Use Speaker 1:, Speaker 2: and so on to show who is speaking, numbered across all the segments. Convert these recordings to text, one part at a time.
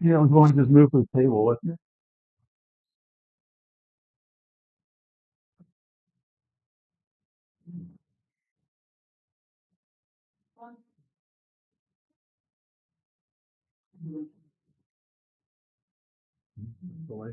Speaker 1: Yeah, I was going to just move to the table, wasn't it? Boy.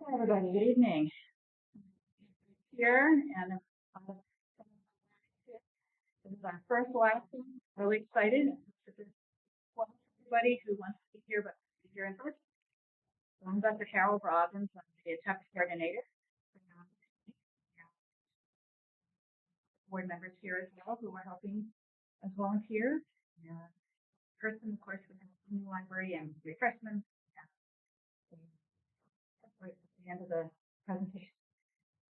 Speaker 2: Hi, everybody. Good evening. Here, and this is our first lesson. Really excited. This is for everybody who wants to be here, but be here in person. So I'm Dr. Carol Robbins. I'm the TEP coordinator. Um, Board members here as well who are helping as volunteers. And person, of course, we have the library and refreshments. And right at the end of the presentation.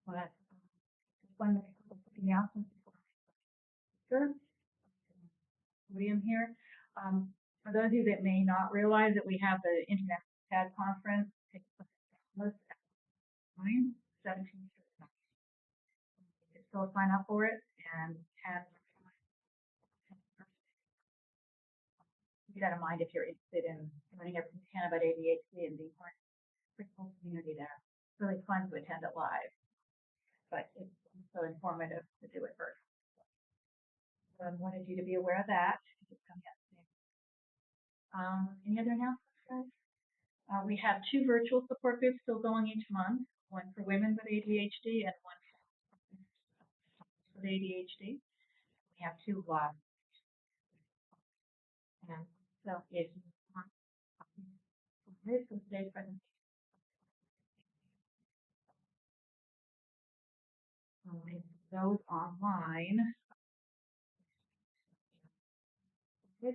Speaker 2: But just one minute, something else before sure. Podium here. For those of you that may not realize that we have the International TED Conference takes place at 17th. You can still sign up for it and have keep that in mind if you're interested in learning everything you can about ADHD and being part of the whole community there. It's really fun to attend it live, but it's also informative to do it first. So I wanted you to be aware of that. Any other announcements, guys? We have two virtual support groups still going each month, one for women with ADHD and one with ADHD. We have two live. And so if you want this is today's presentation, those online. This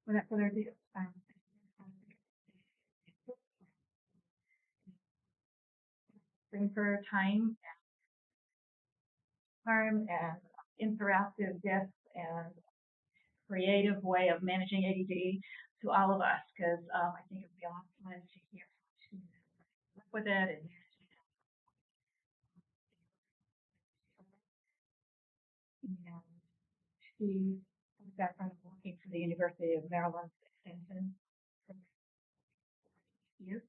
Speaker 2: without further ado, bring for time. harm and interactive gifts and creative way of managing ADHD to all of us, because I think it would be a lot of fun to hear how to work with it and she has a background of working for the University of Maryland Extension for years,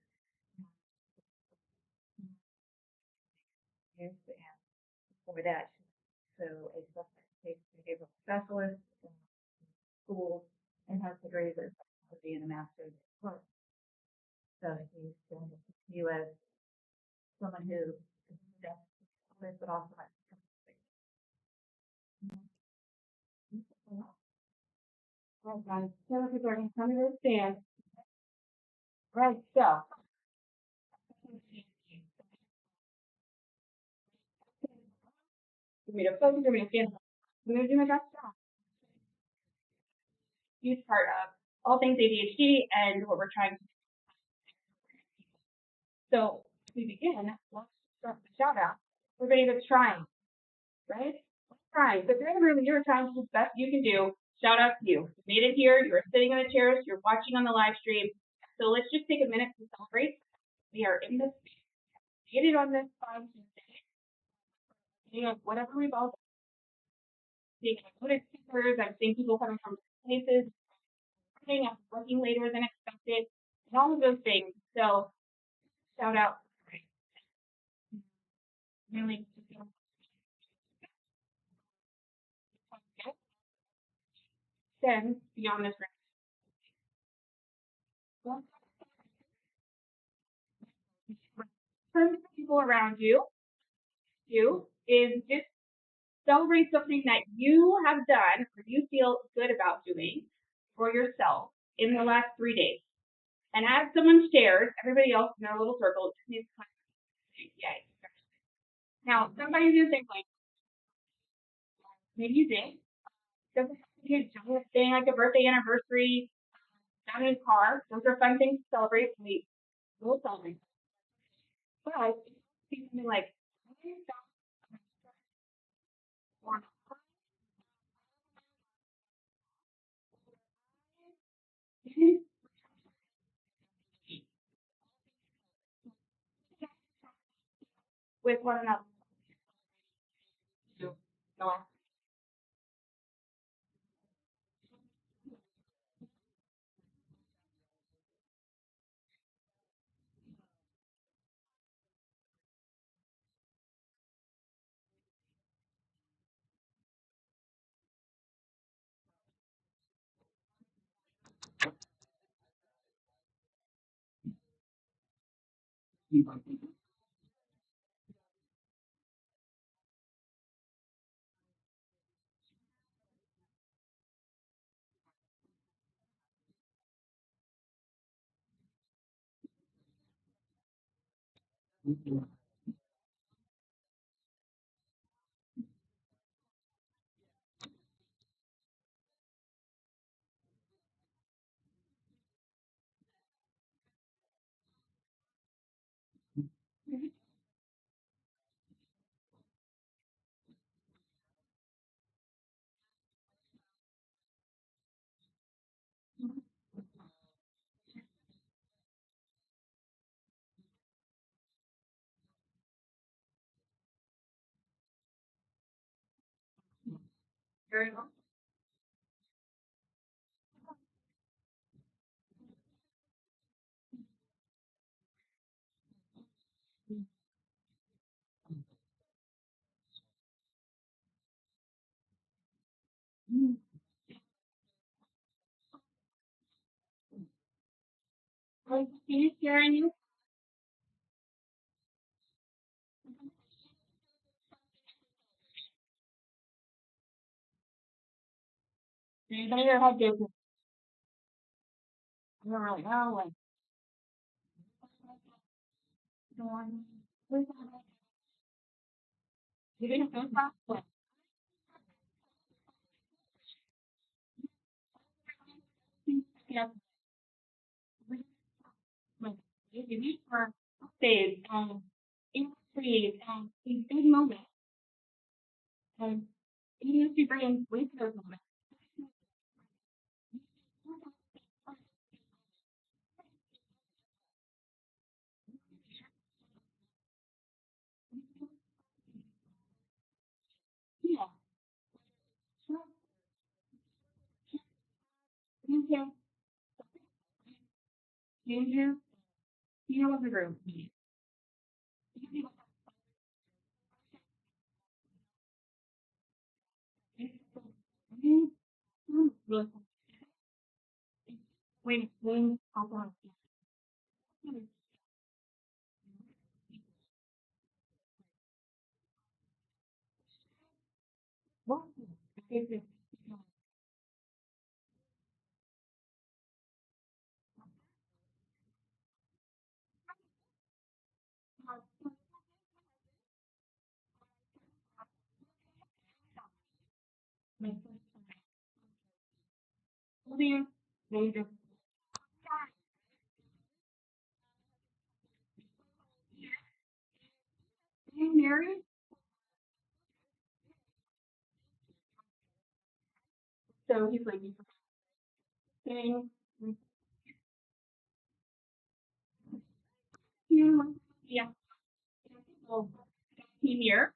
Speaker 2: years, and before that, so a special education behavioral specialist in schools and has degrees in psychology and a master's in work. So he's going to you as someone who is deaf, but also has right, guys. So people are going to come to this stand. Right, so. For me to focus, for me to stand. I'm going to do my best job. Huge part of all things ADHD and what we're trying to do. So, we begin, let's start with the shout out. Everybody that's trying, right? Trying. So if you're in the room and you're trying to do the best you can do, shout out to you. You made it here, you're sitting on the chairs, you're watching on the live stream. So let's just take a minute to celebrate. We are in this, made it on this fine Tuesday. You know, whatever we've all seen, noticed speakers, I've seen people coming from places, working later than expected, and all of those things. So shout out. Really then beyond this room. Turn to people around you is just celebrate something that you have done or you feel good about doing for yourself in the last 3 days. And as someone shares, everybody else in their little circle just needs to say, yay. Now, somebody's going to think, like, maybe you did. Doesn't have to be a giant thing like a birthday anniversary, down in a car. Those are fun things to celebrate. We will celebrate. But see something like, with one another. No. Very well. Can you share any? Anybody that had business? I don't really know. Like, you didn't feel that? Like, yeah, like, if you were days, industries, these big moments, And even if you bring in weight to those moments. Yeah. Sure. You can ginger, you know, of the room. Really. Wait, hold on. What? Holding, major. Being married, so he's like saying, you, yeah, well, 15 years.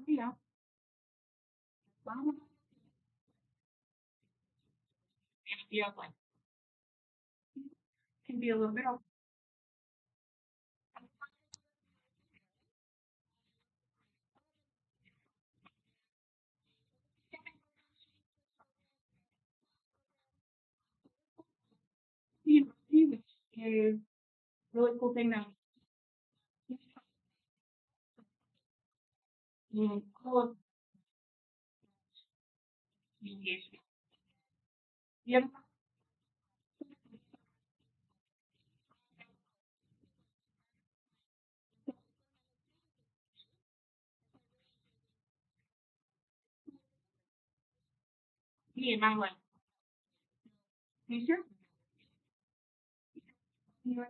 Speaker 2: Yeah, yeah, like can be a little bit of which is really cool thing that all of ADHD. Yeah, me and my wife. You sure? You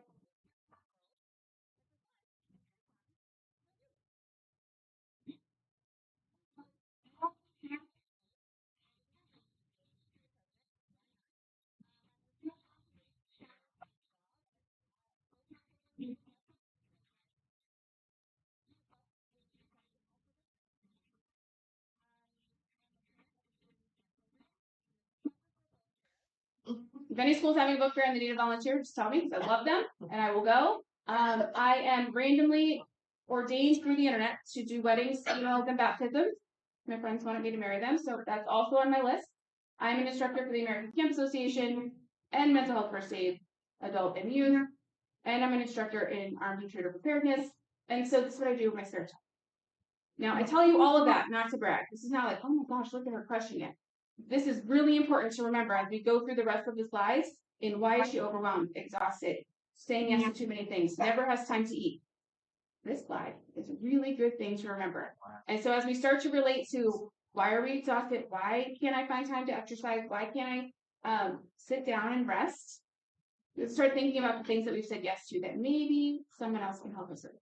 Speaker 2: If any school's having a book fair and they need a volunteer, just tell me because I love them and I will go. I am randomly ordained through the internet to do weddings, funerals, and baptisms. My friends wanted me to marry them, so that's also on my list. I'm an instructor for the American Camp Association and mental health first aid, adult and youth, and I'm an instructor in armed intruder preparedness. And so this is what I do with my spare time. Now, I tell you all of that not to brag. This is not like, oh my gosh, look at her crushing it. This is really important to remember as we go through the rest of the slides. In why is she overwhelmed, exhausted, saying yes to too many things, never has time to eat. This slide is a really good thing to remember. And so as we start to relate to why are we exhausted, why can't I find time to exercise, why can't I sit down and rest, let's start thinking about the things that we've said yes to that maybe someone else can help us with.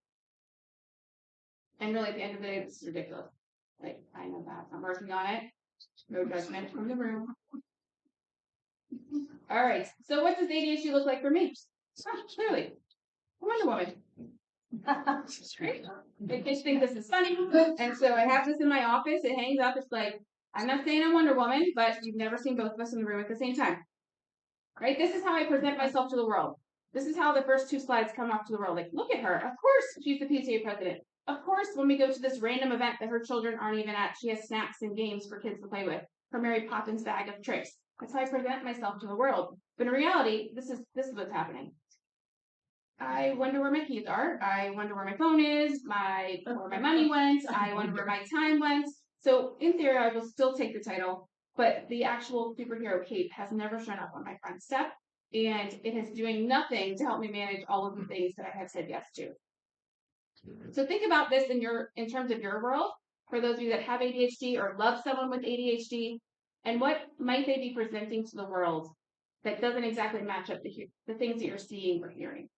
Speaker 2: And really, at the end of the day, this is ridiculous. Like, I know that. I'm working on it. No judgment from the room. All right. So what does ADHD look like for me? Clearly, Wonder Woman. The kids think this is funny, and so I have this in my office. It hangs up. It's like, I'm not saying I'm Wonder Woman, but you've never seen both of us in the room at the same time. Right? This is how I present myself to the world. This is how the first two slides come off to the world. Like, look at her. Of course, she's the PTA president. Of course, when we go to this random event that her children aren't even at, she has snacks and games for kids to play with. Her Mary Poppins bag of tricks. That's how I present myself to the world. But in reality, this is what's happening. I wonder where my keys are. I wonder where my phone is, where my money went. I wonder where my time went. So in theory, I will still take the title, but the actual superhero cape has never shown up on my front step, and it is doing nothing to help me manage all of the things that I have said yes to.
Speaker 3: So think about this in terms of your world, for those of you that have ADHD or love someone with ADHD, and what might they be presenting to the world that doesn't exactly match up to the things that you're seeing or hearing.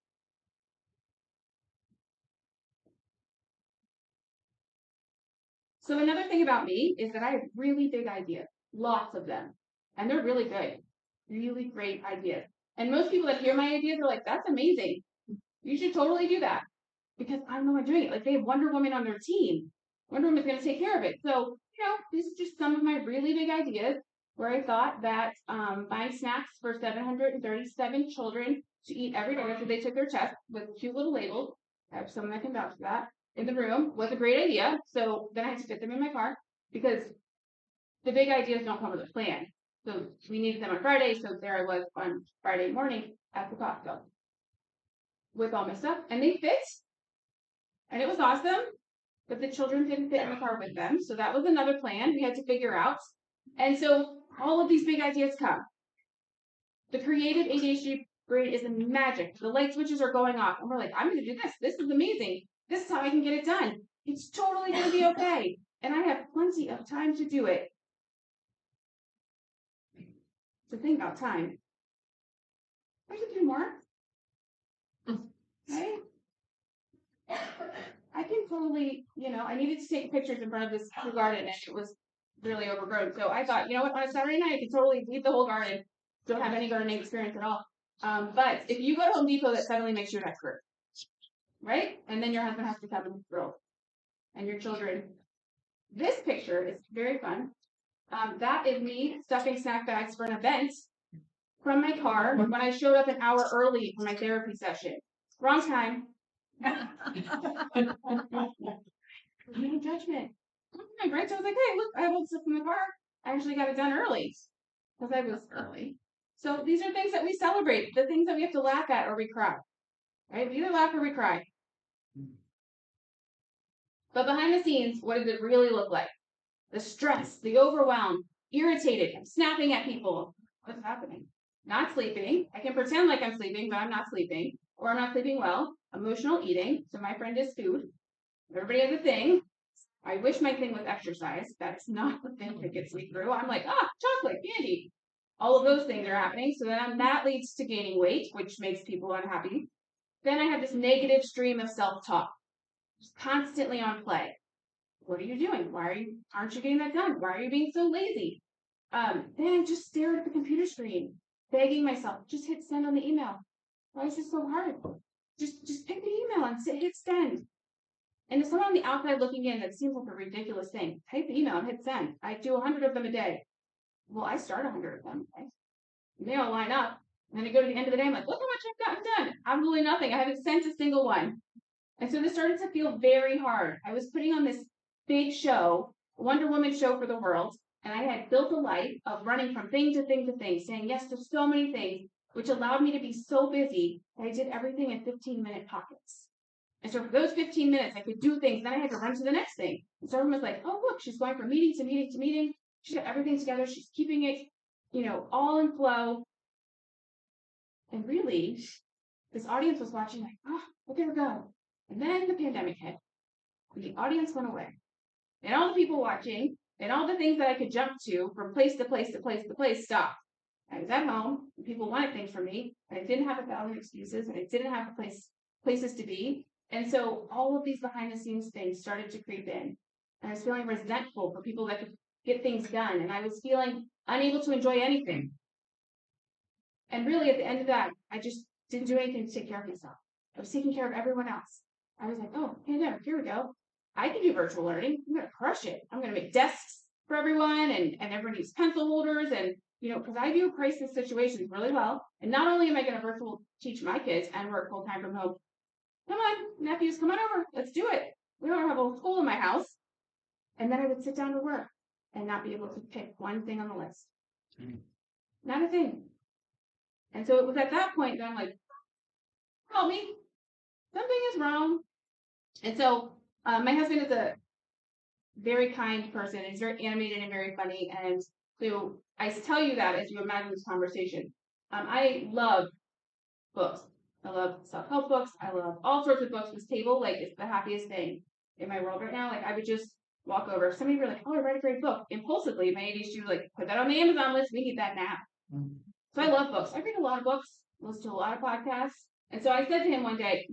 Speaker 3: So another thing about me is that I have really big ideas, lots of them, and they're really good, really great ideas. And most people that hear my ideas are like, that's amazing. You should totally do that, because I'm the one doing it. Like, they have Wonder Woman on their team. Wonder Woman's going to take care of it. So, this is just some of my really big ideas where I thought that buying snacks for 737 children to eat every day after they took their test with cute little labels, I have someone that can vouch for that, in the room was a great idea. So then I had to fit them in my car because the big ideas don't come with a plan. So we needed them on Friday. So there I was on Friday morning at the Costco with all my stuff, and they fit. And it was awesome, but the children didn't fit in the car with them. So that was another plan we had to figure out. And so all of these big ideas come. The creative ADHD brain is magic. The light switches are going off. And we're like, I'm going to do this. This is amazing. This is how I can get it done. It's totally going to be okay. And I have plenty of time to do it. So think about time. There's a few more. Right? I can totally, I needed to take pictures in front of this garden and it was really overgrown. So I thought, what, on a Saturday night, I could totally weed the whole garden. Don't have any gardening experience at all. But if you go to Home Depot, that suddenly makes you an expert. Right? And then your husband has to come and grill. And your children. This picture is very fun. That is me stuffing snack bags for an event from my car when I showed up an hour early for my therapy session. Wrong time. No judgment. Right? So I was like, hey, look, I have all this stuff in the car. I actually got it done early because I was early. So these are things that we celebrate, the things that we have to laugh at or we cry. Right? We either laugh or we cry. But behind the scenes, what does it really look like? The stress, the overwhelm, irritated, I'm snapping at people. What's happening? Not sleeping. I can pretend like I'm sleeping, but I'm not sleeping. Or I'm not sleeping well. Emotional eating. So my friend is food. Everybody has a thing. I wish my thing was exercise. That's not the thing that gets me through. I'm like, chocolate, candy. All of those things are happening. So then that leads to gaining weight, which makes people unhappy. Then I have this negative stream of self-talk, just constantly on play. What are you doing? Aren't you getting that done? Why are you being so lazy? Then I just stare at the computer screen, begging myself, just hit send on the email. Why is this so hard? Just pick the email and hit send. And if someone on the outside looking in, that seems like a ridiculous thing. Type the email and hit send. I do 100 of them a day. Well, I start 100 of them. Okay? They all line up. And then I go to the end of the day, I'm like, look how much I've gotten done. Absolutely nothing. I haven't sent a single one. And so this started to feel very hard. I was putting on this big show, Wonder Woman show for the world, and I had built a life of running from thing to thing to thing, saying yes to so many things, which allowed me to be so busy that I did everything in 15-minute pockets. And so for those 15 minutes, I could do things. Then I had to run to the next thing. And so everyone was like, oh, look, she's going from meeting to meeting to meeting. She's got everything together. She's keeping it, all in flow. And really, this audience was watching like, look at her go. And then the pandemic hit. And the audience went away. And all the people watching and all the things that I could jump to from place to place to place to place stopped. I was at home and people wanted things from me. And I didn't have 1,000 excuses and I didn't have places to be. And so all of these behind the scenes things started to creep in. And I was feeling resentful for people that could get things done. And I was feeling unable to enjoy anything. And really at the end of that, I just didn't do anything to take care of myself. I was taking care of everyone else. I was like, pandemic, here we go. I can do virtual learning. I'm going to crush it. I'm going to make desks for everyone and everyone needs pencil holders and, because I do crisis situations really well. And not only am I going to virtual teach my kids and work full time from home. Come on, nephews, come on over. Let's do it. We don't have a whole school in my house. And then I would sit down to work and not be able to pick one thing on the list. Not a thing. And so it was at that point that I'm like, help me. Something is wrong. And so my husband is a very kind person. He's very animated and very funny. And so I tell you that as you imagine this conversation. I love books. I love self-help books. I love all sorts of books. This table, like, it's the happiest thing in my world right now. Like, I would just walk over. If somebody were like, oh, I read a great book. Impulsively, my ADHD was like, put that on the Amazon list. We need that now. So I love books. I read a lot of books, listen to a lot of podcasts. And so I said to him one day,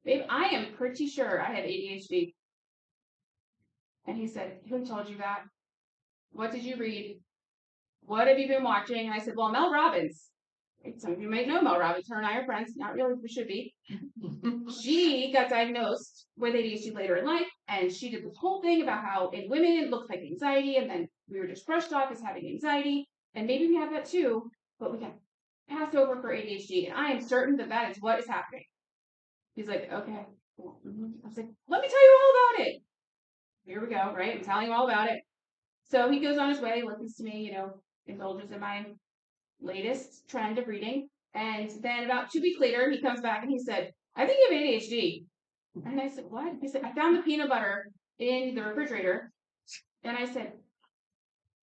Speaker 3: babe, I am pretty sure I have ADHD. And he said, who told you that? What did you read? What have you been watching? And I said, well, Mel Robbins. Some of you might know Mel Robbins. Her and I are friends. Not really, we should be. She got diagnosed with ADHD later in life, and she did this whole thing about how in women it looks like anxiety, and then we were just brushed off as having anxiety, and maybe we have that too, but we got passed over for ADHD, and I am certain that that is what is happening. He's like, okay. I was like, let me tell you all about it. Here we go, right? I'm telling you all about it. So he goes on his way, listens to me, indulges in my latest trend of reading. And then about 2 weeks later, he comes back and he said, I think you have ADHD. And I said, what? He said, I found the peanut butter in the refrigerator. And I said,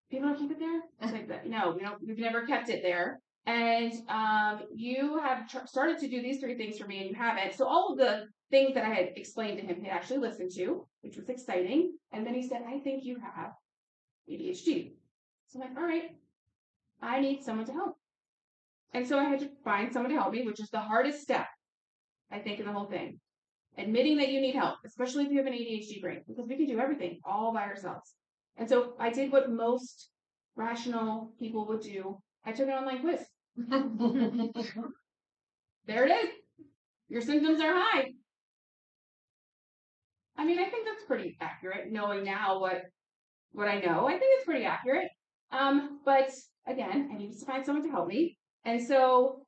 Speaker 3: people don't keep it there? I was like, no, we've never kept it there. And you have started to do these 3 things for me and you haven't. So all of the things that I had explained to him, he actually listened to, which was exciting. And then he said, I think you have ADHD. So I'm like, all right, I need someone to help. And so I had to find someone to help me, which is the hardest step, I think, in the whole thing. Admitting that you need help, especially if you have an ADHD brain, because we can do everything all by ourselves. And so I did what most rational people would do. I took an online quiz. There it is. Your symptoms are high. I mean, I think that's pretty accurate, knowing now what I know. I think it's pretty accurate. But again, I needed to find someone to help me. And so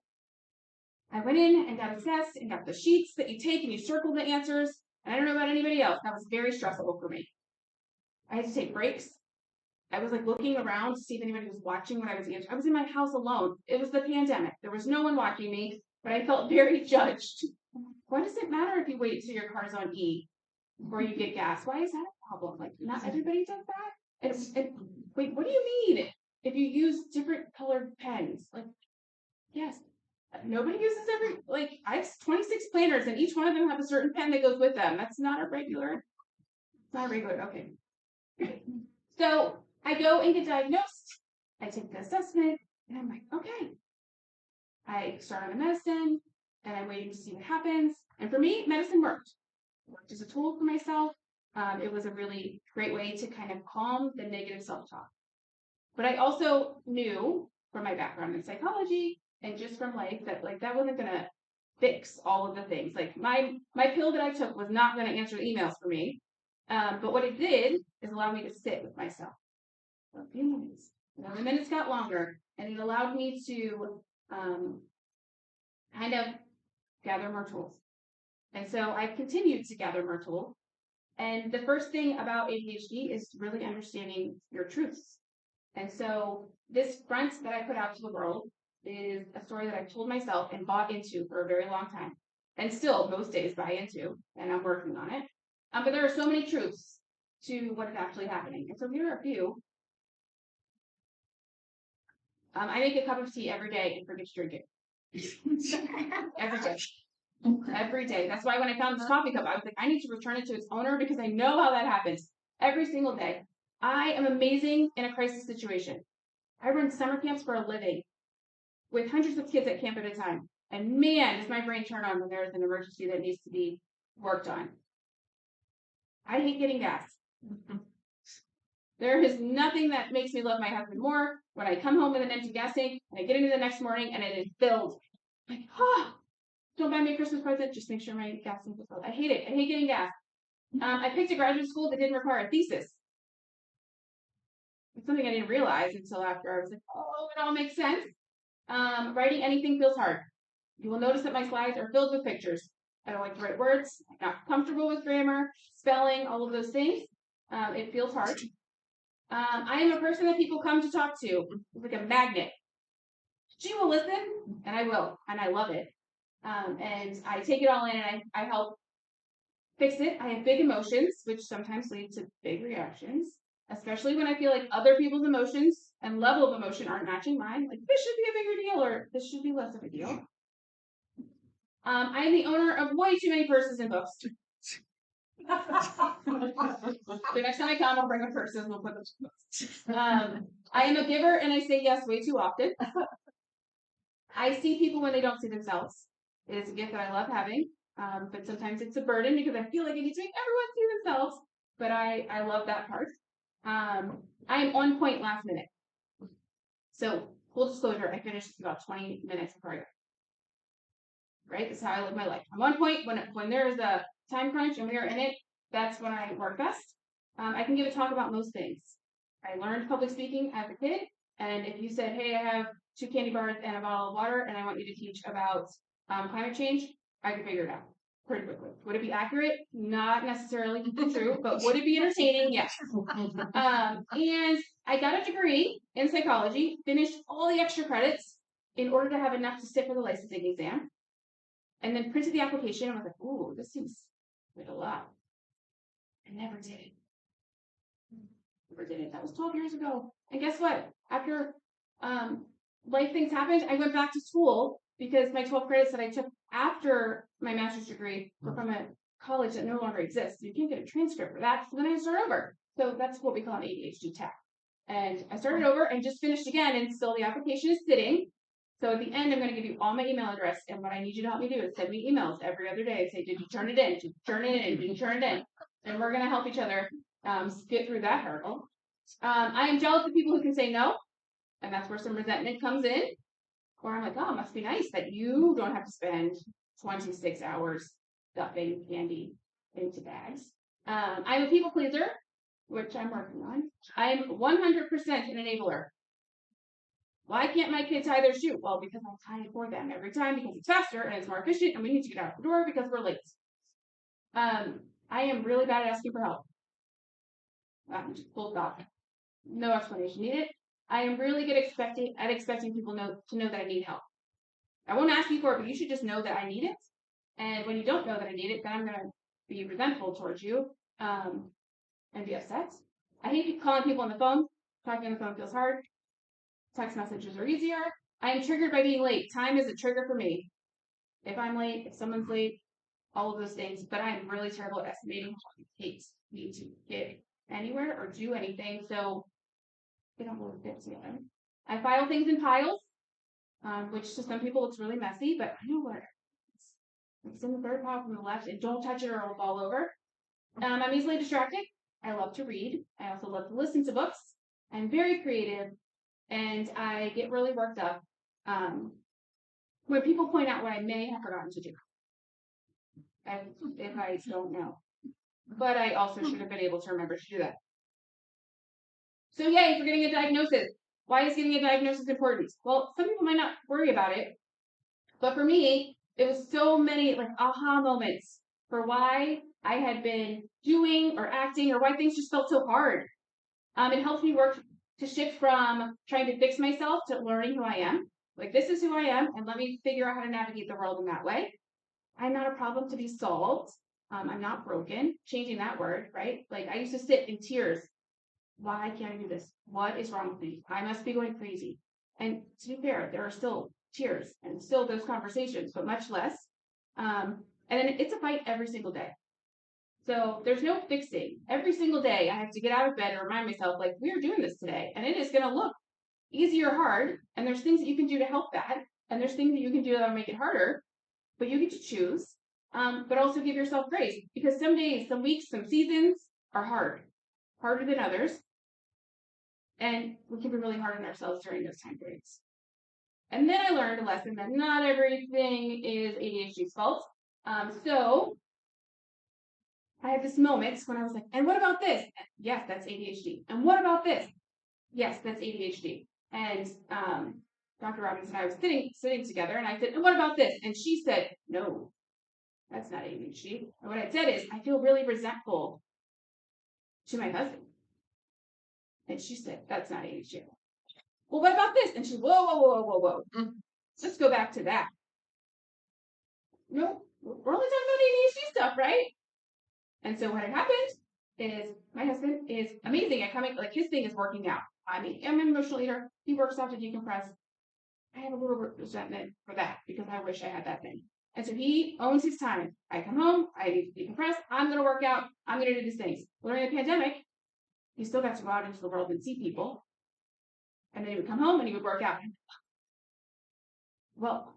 Speaker 3: I went in and got a test and got the sheets that you take and you circle the answers. And I don't know about anybody else. That was very stressful for me. I had to take breaks. I was like looking around to see if anybody was watching what I was answering. I was in my house alone. It was the pandemic. There was no one watching me, but I felt very judged. Why does it matter if you wait till your car's on E before you get gas? Why is that a problem? Like, not everybody does that. And wait, what do you mean? If you use different colored pens, like, yes, nobody uses I have 26 planners and each one of them have a certain pen that goes with them. That's not a regular. It's not a regular. Okay. So I go and get diagnosed. I take the assessment and I'm like, okay. I start on the medicine and I'm waiting to see what happens. And for me, medicine worked. It worked as a tool for myself. It was a really great way to kind of calm the negative self-talk. But I also knew from my background in psychology and just from life that that wasn't going to fix all of the things. Like my pill that I took was not going to answer the emails for me. But what it did is allow me to sit with myself for a few minutes. The minutes got longer, and it allowed me to kind of gather more tools. And so I continued to gather more tools. And the first thing about ADHD is really understanding your truths. And so this front that I put out to the world is a story that I've told myself and bought into for a very long time. And still, most days, buy into, and I'm working on it. But there are so many truths to what is actually happening. And so here are a few. I make a cup of tea every day and forget to drink it. Every day. Every day. That's why when I found this coffee cup, I was like, I need to return it to its owner because I know how that happens. Every single day. I am amazing in a crisis situation. I run summer camps for a living with hundreds of kids at camp at a time. And man, does my brain turn on when there is an emergency that needs to be worked on. I hate getting gas. There is nothing that makes me love my husband more when I come home with an empty gas tank and I get into the next morning and it is filled. Like, don't buy me a Christmas present, just make sure my gas tank is filled. I hate it. I hate getting gas. I picked a graduate school that didn't require a thesis. It's something I didn't realize until after I was like, oh, it all makes sense. Writing anything feels hard. You will notice that my slides are filled with pictures. I don't like to write words. I'm not comfortable with grammar, spelling, all of those things. It feels hard. I am a person that people come to talk to. It's like a magnet. She will listen, and I will, and I love it. And I take it all in, and I help fix it. I have big emotions, which sometimes lead to big reactions, especially when I feel like other people's emotions and level of emotion aren't matching mine. Like, this should be a bigger deal, or this should be less of a deal. I am the owner of way too many purses and books. The next time I come, I'll bring a purse and we'll put those books. I am a giver and I say yes way too often. I see people when they don't see themselves. It is a gift that I love having, but sometimes it's a burden because I feel like I need to make everyone see themselves. But I love that part. I am on point last minute. So full disclosure, I finished about 20 minutes before I got. Right? That's how I live my life. I'm on point when there's a time crunch and we are in it. That's when I work best. I can give a talk about most things. I learned public speaking as a kid, and if you said, "Hey, I have 2 candy bars and a bottle of water, and I want you to teach about climate change," I could figure it out pretty quickly. Would it be accurate? Not necessarily true, but would it be entertaining? Yes. And I got a degree in psychology, finished all the extra credits in order to have enough to sit for the licensing exam. And then printed the application and was like, ooh, this seems like a lot. I never did it. Never did it. That was 12 years ago. And guess what? After life things happened, I went back to school because my 12 credits that I took after my master's degree were from a college that no longer exists. You can't get a transcript for that. So then I started over. So that's what we call an ADHD tech. And I started over and just finished again, and still the application is sitting. So at the end, I'm going to give you all my email address, and what I need you to help me do is send me emails every other day. Say, did you turn it in? Did you turn it in? Did you turn it in? And we're going to help each other get through that hurdle. I am jealous of people who can say no, and that's where some resentment comes in. Or I'm like, oh, it must be nice that you don't have to spend 26 hours stuffing candy into bags. I'm a people pleaser, which I'm working on. I'm 100% an enabler. Why can't my kid tie their shoe? Well, because I tie it for them every time because it's faster and it's more efficient and we need to get out the door because we're late. I am really bad at asking for help. Full stop. No explanation needed. I am really good at expecting people to know that I need help. I won't ask you for it, but you should just know that I need it. And when you don't know that I need it, then I'm going to be resentful towards you and be upset. I hate calling people on the phone. Talking on the phone feels hard. Text messages are easier. I am triggered by being late. Time is a trigger for me. If I'm late, if someone's late, all of those things. But I am really terrible at estimating how long it takes me to get anywhere or do anything. So they don't really fit together. I file things in piles, which to some people looks really messy, but I know what it is. It's in the third pile from the left, and don't touch it or it'll fall over. I'm easily distracted. I love to read. I also love to listen to books. I'm very creative. And I get really worked up when people point out what I may have forgotten to do. If I don't know. But I also should have been able to remember to do that. So yay for getting a diagnosis. Why is getting a diagnosis important? Well, some people might not worry about it. But for me, it was so many like aha moments for why I had been doing or acting or why things just felt so hard. It helped me work to shift from trying to fix myself to learning who I am. Like, this is who I am, and let me figure out how to navigate the world in that way. I'm not a problem to be solved. I'm not broken. Changing that word, right? Like, I used to sit in tears. Why can't I do this? What is wrong with me? I must be going crazy. And to be fair, there are still tears and still those conversations, but much less. And then it's a fight every single day. So there's no fixing. Every single day I have to get out of bed and remind myself, like, we're doing this today. And it is going to look easy or hard. And there's things that you can do to help that. And there's things that you can do that'll make it harder. But you get to choose. But also give yourself grace. Because some days, some weeks, some seasons are hard. Harder than others. And we can be really hard on ourselves during those time periods. And then I learned a lesson that not everything is ADHD's fault. So I had this moment when I was like, and what about this? Yes, that's ADHD. And what about this? Yes, that's ADHD. And Dr. Robbins and I were sitting together, and I said, and what about this? And she said, no, that's not ADHD. And what I said is, I feel really resentful to my husband. And she said, that's not ADHD. Well, what about this? And she, whoa. Let's go back to that. No, we're only talking about ADHD stuff, right? And so what had happened is my husband is amazing at coming, like his thing is working out. I mean, I'm an emotional eater. He works out to decompress. I have a little resentment for that because I wish I had that thing. And so he owns his time. I come home, I decompress, I'm going to work out, I'm going to do these things. Well, during the pandemic, he still got to go out into the world and see people. And then he would come home and he would work out. Well,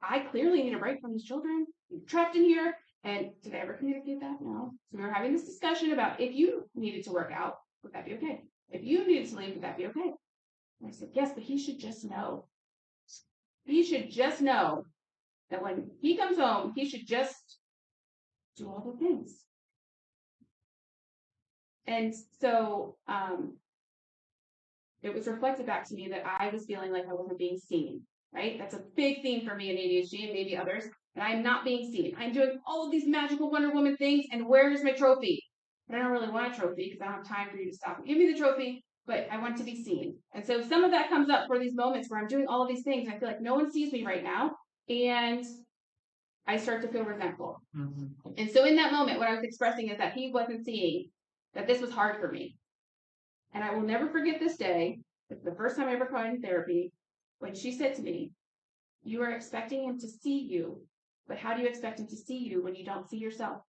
Speaker 3: I clearly need a break from these children. I'm trapped in here. And did I ever communicate that? No. So we were having this discussion about if you needed to work out, would that be okay? If you needed to leave, would that be okay? And I said, yes, but he should just know. He should just know that when he comes home, he should just do all the things. And so it was reflected back to me that I was feeling like I wasn't being seen, right? That's a big theme for me in ADHD and maybe others, that I'm not being seen. I'm doing all of these magical Wonder Woman things, and where is my trophy? But I don't really want a trophy because I don't have time for you to stop and give me the trophy, but I want to be seen. And so some of that comes up for these moments where I'm doing all of these things, and I feel like no one sees me right now, and I start to feel resentful. Mm-hmm. And so in that moment, what I was expressing is that he wasn't seeing that this was hard for me. And I will never forget this day. It's the first time I ever called in therapy, when she said to me, you are expecting him to see you, but how do you expect him to see you when you don't see yourself?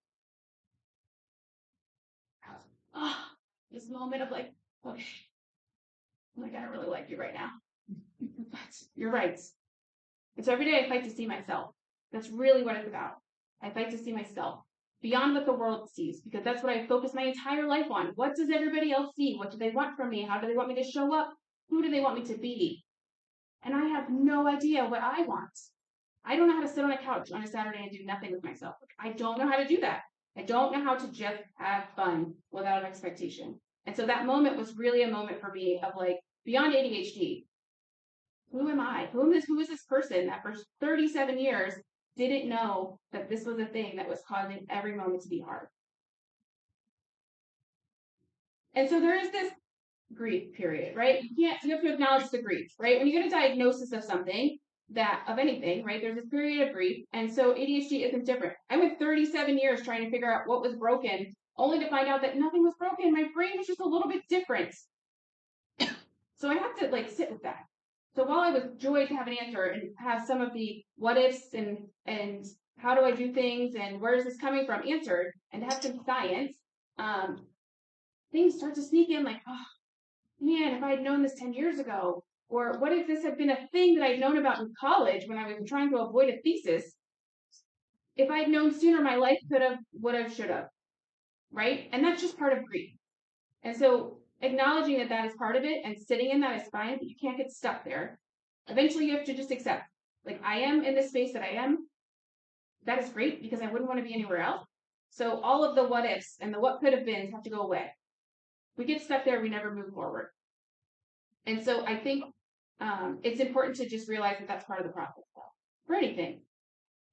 Speaker 3: This moment of like, okay, I don't really like you right now. But you're right. And so every day I fight to see myself. That's really what it's about. I fight to see myself beyond what the world sees, because that's what I focus my entire life on. What does everybody else see? What do they want from me? How do they want me to show up? Who do they want me to be? And I have no idea what I want. I don't know how to sit on a couch on a Saturday and do nothing with myself. I don't know how to do that. I don't know how to just have fun without expectation. And so that moment was really a moment for me of like, beyond ADHD, who am I? Who is this person that for 37 years didn't know that this was a thing that was causing every moment to be hard? And so there is this grief period, right? You have to acknowledge the grief, right? When you get a diagnosis of something, of anything, right? There's this period of grief. And so ADHD isn't different. I went 37 years trying to figure out what was broken, only to find out that nothing was broken. My brain was just a little bit different. So I have to like sit with that. So while I was joyed to have an answer and have some of the what ifs and how do I do things and where is this coming from answered, and to have some science, things start to sneak in like, oh man, if I had known this 10 years ago, or what if this had been a thing that I'd known about in college when I was trying to avoid a thesis? If I'd known sooner, my life could have, would have, should have, right? And that's just part of grief. And so acknowledging that that is part of it and sitting in that is fine, but you can't get stuck there. Eventually you have to just accept, like, I am in this space that I am. That is great because I wouldn't want to be anywhere else. So all of the what ifs and the what could have been have to go away. We get stuck there, we never move forward. And so I think it's important to just realize that that's part of the process for anything.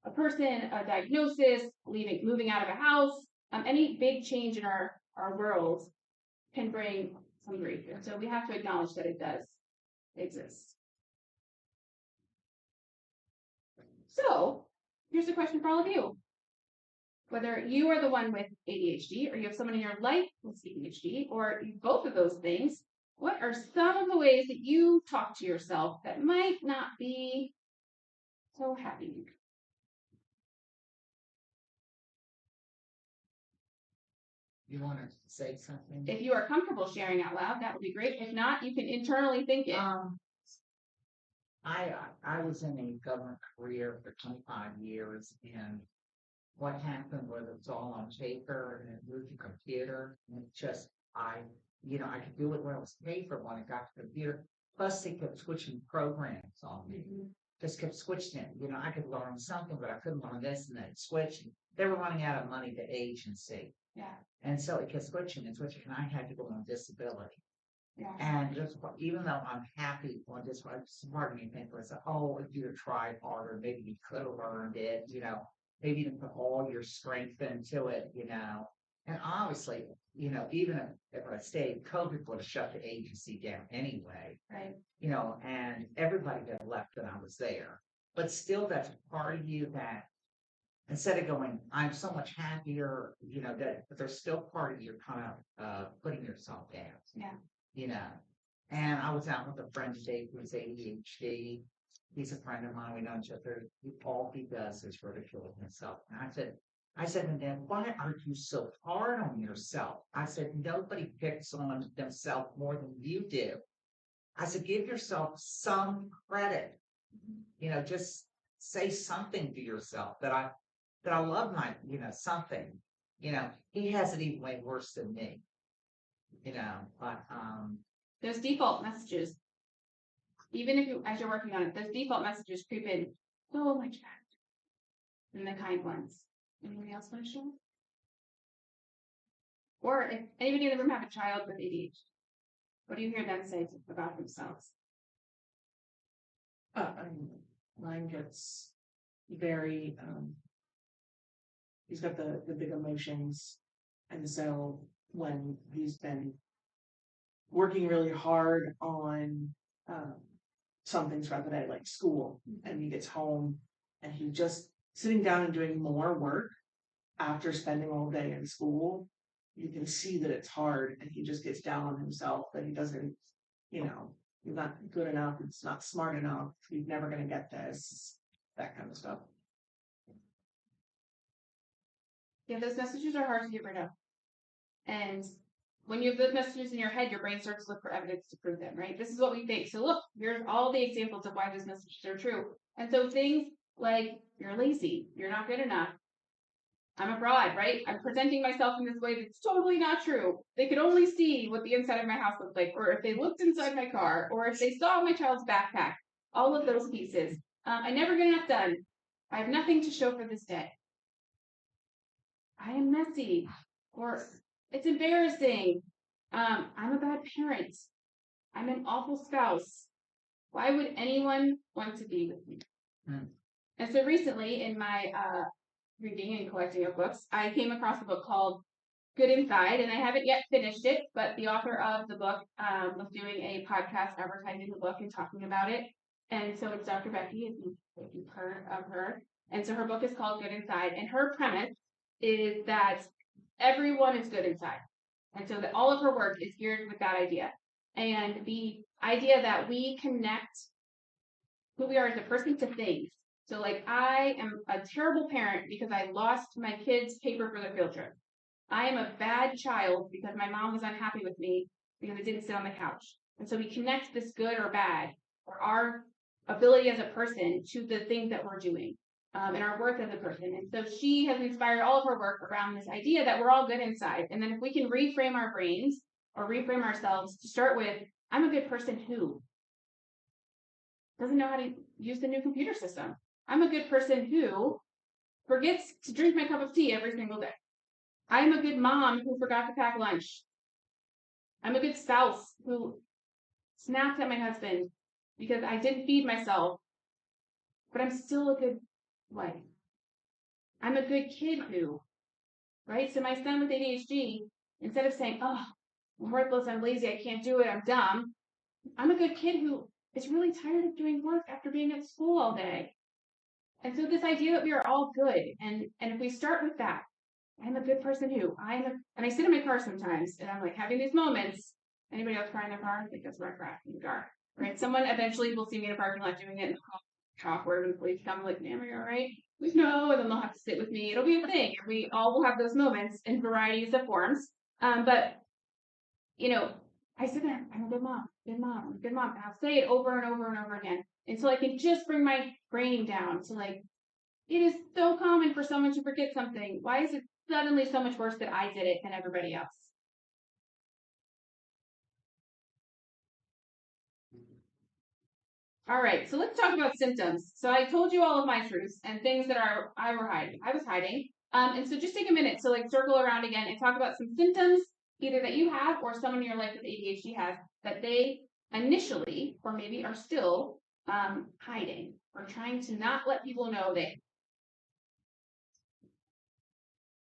Speaker 3: A person, a diagnosis, moving out of a house, any big change in our world can bring some grief. And so we have to acknowledge that it does exist. So here's a question for all of you. Whether you are the one with ADHD or you have someone in your life with ADHD or both of those things, what are some of the ways that you talk to yourself that might not be so happy?
Speaker 4: You want to say something?
Speaker 3: If you are comfortable sharing out loud, that would be great. If not, you can internally think it.
Speaker 4: I was in a government career for 25 years, and what happened was it was all on paper and it moved to computer, and it just I could do it when it was paper when it got to computer. Plus, they kept switching programs on me. Mm-hmm. Just kept switching it. I could learn something, but I couldn't learn this, and then it switched. They were running out of money, the agency.
Speaker 3: Yeah.
Speaker 4: And so it kept switching and switching, and I had to go on disability.
Speaker 3: Yeah.
Speaker 4: And just even though I'm happy on disability, part of me thinks, oh, if you had tried harder, maybe you could have learned it, maybe you put all your strength into it, And obviously, even if I stayed, COVID would have shut the agency down anyway.
Speaker 3: Right.
Speaker 4: And everybody had left when I was there. But still, that's part of you that instead of going, I'm so much happier, but there's still part of you kind of putting yourself down.
Speaker 3: Yeah.
Speaker 4: And I was out with a friend today who was ADHD, he's a friend of mine. We know each other. All he does is ridicule himself. And I said, and then why are you so hard on yourself? I said, nobody picks on themselves more than you do. I said, give yourself some credit. Just say something to yourself that I love my, something. He has it even way worse than me. But
Speaker 3: Those default messages, even if as you're working on it, those default messages creep in so much faster than the kind ones. Anybody else want to share? Or if anybody in the room have a child with ADHD, what do you hear them say about themselves?
Speaker 5: Mine gets very, he's got the big emotions. And so when he's been working really hard on something throughout the day, like school, and he gets home and he just sitting down and doing more work after spending all day in school, you can see that it's hard and he just gets down on himself, that he doesn't, he's not good enough, it's not smart enough, he's never going to get this, that kind of stuff.
Speaker 3: Yeah, those messages are hard to get rid of. And when you have those messages in your head, your brain starts to look for evidence to prove them, right? This is what we think. So look, here's all the examples of why those messages are true. And so things like, you're lazy, you're not good enough, I'm a fraud, right? I'm presenting myself in this way that's totally not true. They could only see what the inside of my house looked like, or if they looked inside my car, or if they saw my child's backpack, all of those pieces. I never get enough done. I have nothing to show for this day. I am messy, or it's embarrassing. I'm a bad parent. I'm an awful spouse. Why would anyone want to be with me? And so recently in my reading and collecting of books, I came across a book called Good Inside, and I haven't yet finished it, but the author of the book was doing a podcast advertising the book and talking about it. And so it's Dr. Becky, if you've heard of her. And so her book is called Good Inside, and her premise is that everyone is good inside. And so that all of her work is geared with that idea. And the idea that we connect who we are as a person to things. So like, I am a terrible parent because I lost my kids' paper for their field trip. I am a bad child because my mom was unhappy with me because I didn't sit on the couch. And so we connect this good or bad, or our ability as a person, to the things that we're doing, and our worth as a person. And so she has inspired all of her work around this idea that we're all good inside. And then if we can reframe our brains or reframe ourselves to start with, I'm a good person who doesn't know how to use the new computer system. I'm a good person who forgets to drink my cup of tea every single day. I'm a good mom who forgot to pack lunch. I'm a good spouse who snapped at my husband because I didn't feed myself, but I'm still a good wife. I'm a good kid who, right? So my son with ADHD, instead of saying, oh, I'm worthless, I'm lazy, I can't do it, I'm dumb, I'm a good kid who is really tired of doing work after being at school all day. And so this idea that we are all good, and if we start with that, I'm a good person who, and I sit in my car sometimes, and I'm like having these moments. Anybody else cry in their car? I think that's where I cry, in the car, right? Someone eventually will see me in a parking lot doing it, and awkward, and the police come like, ma'am, are you all right? Like, no, and then they'll have to sit with me. It'll be a thing. And we all will have those moments in varieties of forms. But, I sit there, I'm a good mom, good mom, good mom. And I'll say it over and over and over again until I can just bring my brain down to like, it is so common for someone to forget something. Why is it suddenly so much worse that I did it than everybody else? All right, so let's talk about symptoms. So I told you all of my truths and things that I was hiding. And so just take a minute to like circle around again and talk about some symptoms, either that you have or someone in your life with ADHD has, that they initially or maybe are still hiding or trying to not let people know they.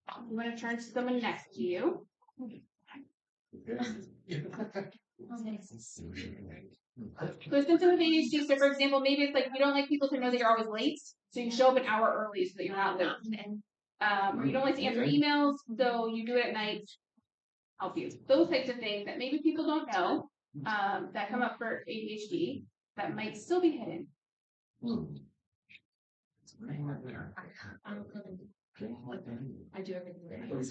Speaker 3: I'm going to turn to someone next to you. So symptoms of ADHD, so for example, maybe it's like you don't like people to know that you're always late, so you show up an hour early so that you're not late. Or you don't like to answer emails, so you do it at night. Help you. Those types of things that maybe people don't know that come up for ADHD that might still be hidden.
Speaker 6: I do everything.
Speaker 5: When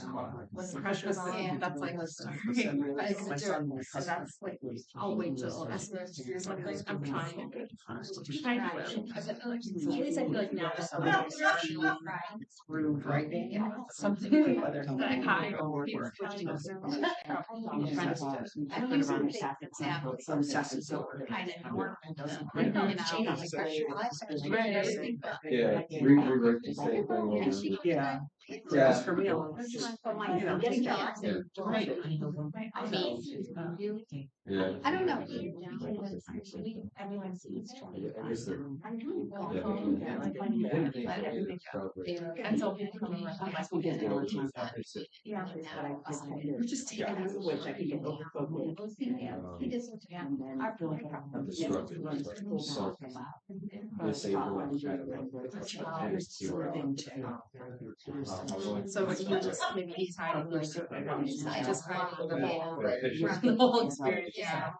Speaker 5: the pressure's on, that's like the start. My son was.
Speaker 6: So that's like, I'll wait till Christmas to do something. I'm trying. At least I feel like now that
Speaker 5: Through writing, something whether it's
Speaker 6: I hide
Speaker 5: or
Speaker 6: people
Speaker 5: work.
Speaker 6: switching up their
Speaker 5: I don't use it. Some assessments over.
Speaker 6: kind of more.
Speaker 1: Yeah, rewrite the same thing.
Speaker 5: Yeah.
Speaker 1: Yeah.
Speaker 5: Just for me, I'm just, you know, getting that.
Speaker 1: Yeah.
Speaker 6: I don't know.
Speaker 1: Everyone sees
Speaker 6: And so people come in like, yeah.
Speaker 5: We're just taking it away, I can get over.
Speaker 6: He doesn't, yeah. I feel like
Speaker 1: I'm destructive. So disabled kind of
Speaker 6: So it's just maybe he's hiding like, just hiding the whole experience. Yeah.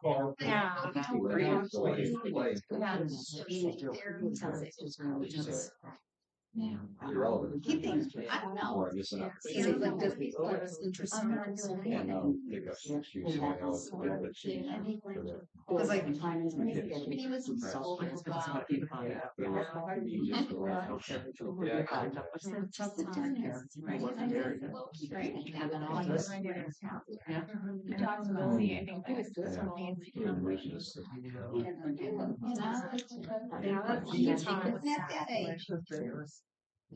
Speaker 6: Yeah.
Speaker 1: irrelevant.
Speaker 6: He thinks, I don't know.
Speaker 1: Or missing out.
Speaker 6: Is it like, does he interesting?
Speaker 1: And pick up excuse my health a little bit cheap for that.
Speaker 6: Because like,
Speaker 1: Yeah.
Speaker 6: he was in school and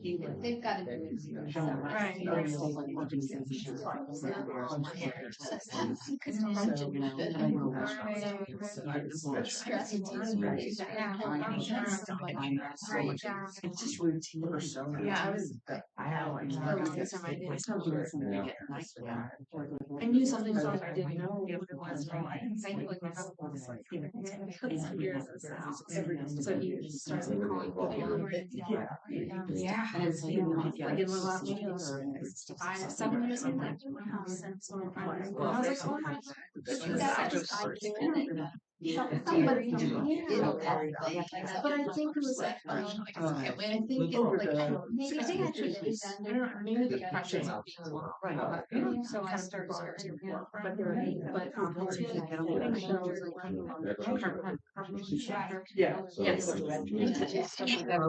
Speaker 1: Yeah.
Speaker 6: They've got to do it.
Speaker 5: Right. It's just routine.
Speaker 6: Yeah, I was. I knew something was wrong. I didn't know what it was wrong. So he started calling people. Yeah. And it's like in the last meeting, 5-7 minutes in my house. And so I was like, oh my God. Somebody did but I think it was like, I think it was like, maybe I actually maybe the questions are being right. So I started searching, but it's really good.
Speaker 5: Yeah.
Speaker 6: Yes.
Speaker 1: So-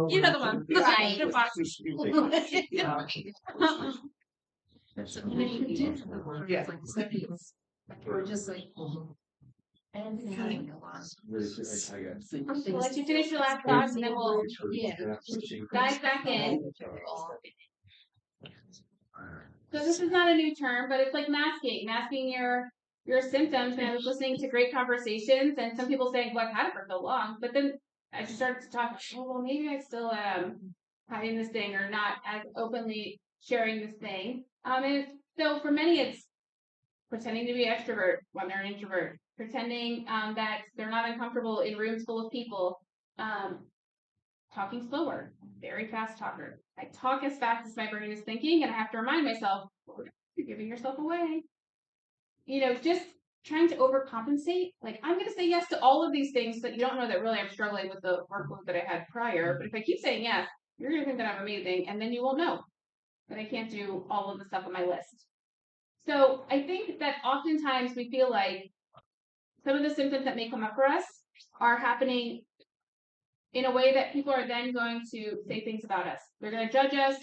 Speaker 6: You know the one.
Speaker 5: Right.
Speaker 6: Yeah. We're just like. And
Speaker 3: We'll let you finish your last thoughts and then we'll dive back in. So this is not a new term, but it's like masking your symptoms. And I was listening to great conversations and some people saying, well, I've had it for so long, but then I just started to talk, oh, well, maybe I still am hiding this thing or not as openly sharing this thing. And so for many, it's pretending to be extrovert when they're an introvert, pretending that they're not uncomfortable in rooms full of people, talking slower, very fast talker. I talk as fast as my brain is thinking, and I have to remind myself, you're giving yourself away. You know, just trying to overcompensate. Like, I'm going to say yes to all of these things that you don't know that really I'm struggling with the workload that I had prior. But if I keep saying yes, you're going to think that I'm amazing, and then you will know that I can't do all of the stuff on my list. So I think that oftentimes we feel like some of the symptoms that may come up for us are happening in a way that people are then going to say things about us. They're going to judge us.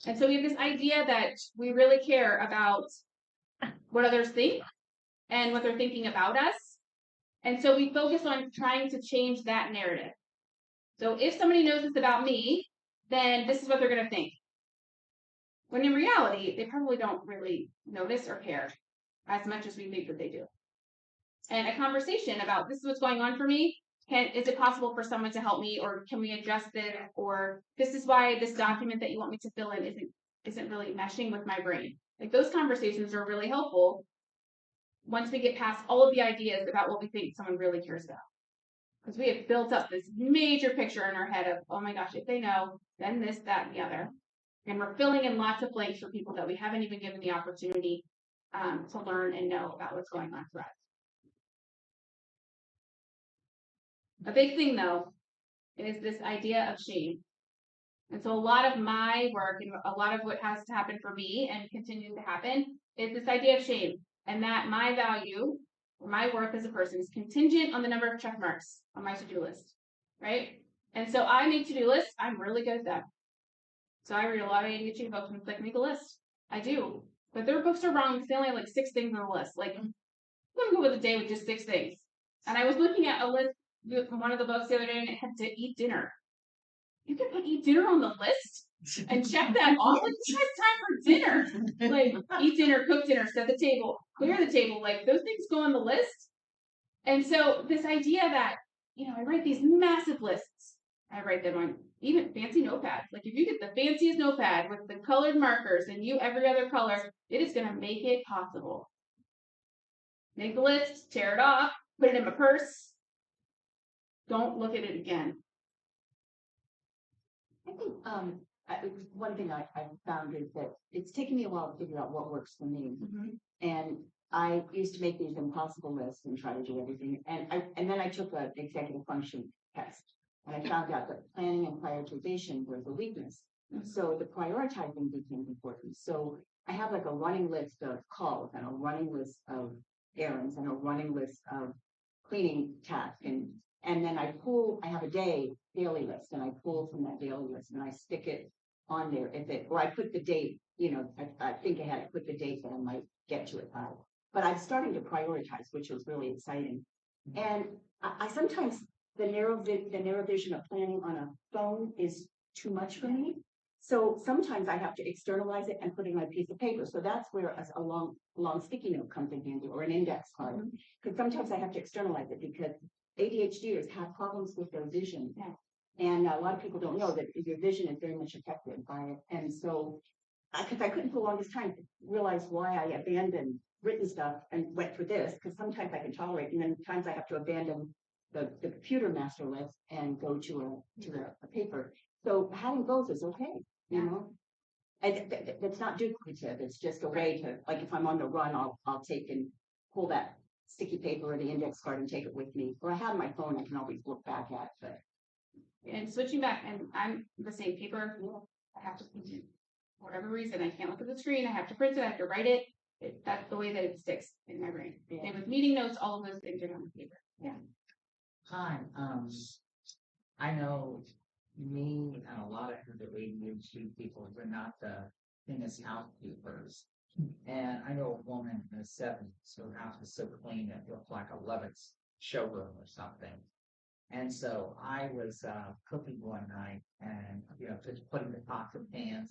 Speaker 3: And so we have this idea that we really care about what others think and what they're thinking about us. And so we focus on trying to change that narrative. So if somebody knows this about me, then this is what they're going to think. When in reality, they probably don't really notice or care as much as we think that they do. And a conversation about this is what's going on for me. Is it possible for someone to help me, or can we adjust it? Or this is why this document that you want me to fill in isn't really meshing with my brain. Like those conversations are really helpful once we get past all of the ideas about what we think someone really cares about. Because we have built up this major picture in our head of, oh my gosh, if they know, then this, that, and the other. And we're filling in lots of blanks for people that we haven't even given the opportunity to learn and know about what's going on for us. A big thing, though, is this idea of shame. And so a lot of my work and a lot of what has to happen for me and continues to happen is this idea of shame, and that my value or my worth as a person is contingent on the number of check marks on my to-do list, right? And so I make to-do lists. I'm really good at that. So I read a lot of ADHD books and it's like, make a list. I do. But their books are wrong because they only have like 6 things on the list. Like, I'm going to go with a day with just 6 things. And I was looking at a list from one of the books the other day and it had to eat dinner. You can put eat dinner on the list and check that off. Like, who has time for dinner? Like, eat dinner, cook dinner, set the table, clear the table. Like, those things go on the list. And so this idea that, I write these massive lists. I write them on even fancy notepads. Like, if you get the fanciest notepad with the colored markers and every other color, it is going to make it possible. Make the list, tear it off, put it in my purse. Don't look at it again.
Speaker 6: I think one thing I found is that it's taken me a while to figure out what works for me.
Speaker 3: Mm-hmm.
Speaker 6: And I used to make these impossible lists and try to do everything. And then I took an executive function test. And I found out that planning and prioritization was a weakness. So the prioritizing became important. So I have like a running list of calls and a running list of errands and a running list of cleaning tasks. And then I have a daily list, and I pull from that daily list and I stick it on there or I put the date, I think I had to put the date that I might get to it by. But I'm starting to prioritize, which was really exciting. And I sometimes the narrow vision of planning on a phone is too much for me. So sometimes I have to externalize it and put it on a piece of paper. So that's where a long sticky note comes in handy, or an index card. Because sometimes I have to externalize it because ADHDers have problems with their vision.
Speaker 3: Yeah.
Speaker 6: And a lot of people don't know that your vision is very much affected by it. And so, because I couldn't for the longest time realize why I abandoned written stuff and went for this, because sometimes I can tolerate, and then times I have to abandon the computer master list and go to a paper. So having both is okay, And that's not duplicative. It's just a way to, like, if I'm on the run, I'll take and pull that sticky paper or the index card and take it with me. Or I have my phone, I can always look back at. But
Speaker 3: and switching back, and I'm the same paper. I have to print it for whatever reason. I can't look at the screen. I have to print it. I have to write it. That's the way that it sticks in my brain. Yeah. And with meeting notes, all of those things are on the paper. Yeah.
Speaker 4: Hi. I know me and a lot of the ADHD people are not the thinnest housekeepers. And I know a woman in the 70s, her house was so clean it looked like a Levitt's showroom or something. And so I was cooking one night and, just putting the pots and pans,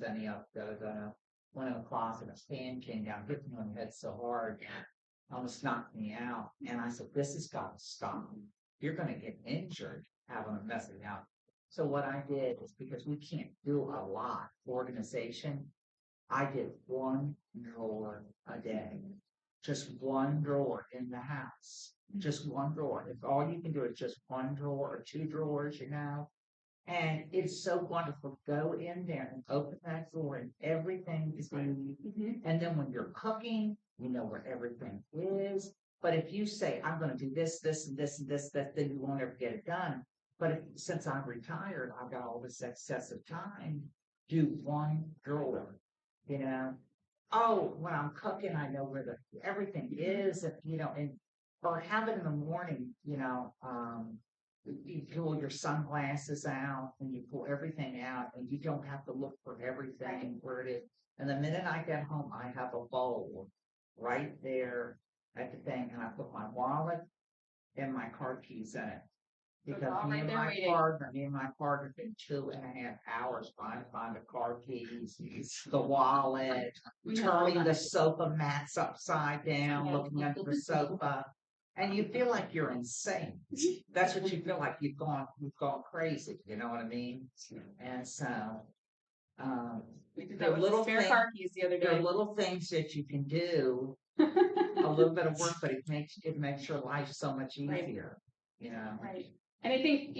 Speaker 4: went in the closet, a pan came down, hit me on the head so hard, almost knocked me out. And I said, this has got to stop. You're going to get injured having a mess out. So what I did is, because we can't do a lot organization, I did one drawer a day, just one drawer in the house, just one drawer. If all you can do is just one drawer or 2 drawers, and it's so wonderful. Go in there and open that drawer, and everything is in. And then when you're cooking, you know where everything is. But if you say, I'm going to do this, this, and this, and this, then you won't ever get it done. But since I'm retired, I've got all this excessive time. Do one drawer, Oh, when I'm cooking, I know where everything is, or have it in the morning, you pull your sunglasses out and you pull everything out, and you don't have to look for everything where it is. And the minute I get home, I have a bowl right there at the thing, and I put my wallet and my car keys in it. Because me and my partner been 2.5 hours trying to find the car keys, the wallet, turning the sofa mats upside down, looking under the sofa. And you feel like you're insane. That's what you feel like. You've gone crazy. You know what I mean? And so,
Speaker 3: we did that with spare car keys the other day.
Speaker 4: There are little things that you can do, a little bit of work, but it makes your life so much easier.
Speaker 3: Right. And I think,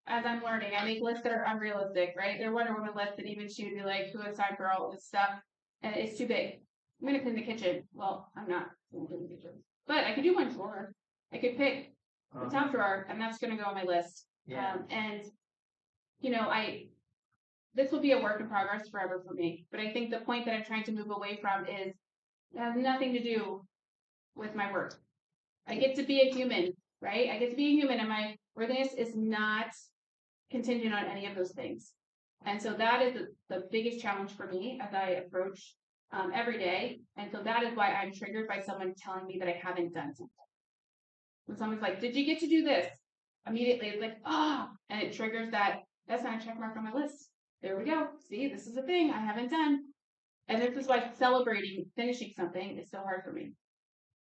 Speaker 3: as I'm learning, I make lists that are unrealistic, right? They're Wonder Woman lists that even she would be like, who has time for all of this stuff? And it's too big. I'm going to clean the kitchen. Well, I'm not going to clean the kitchen. But I could do one drawer. I could pick the top drawer, and that's going to go on my list.
Speaker 4: Yeah.
Speaker 3: And this will be a work in progress forever for me. But I think the point that I'm trying to move away from is it has nothing to do with my work. I get to be a human, right? I get to be a human, and my worthiness is not contingent on any of those things. And so that is the biggest challenge for me as I approach every day. And so that is why I'm triggered by someone telling me that I haven't done something. When someone's like, did you get to do this? Immediately it's like, and it triggers that's not a check mark on my list. There we go. See, this is a thing I haven't done. And this is why celebrating finishing something is so hard for me.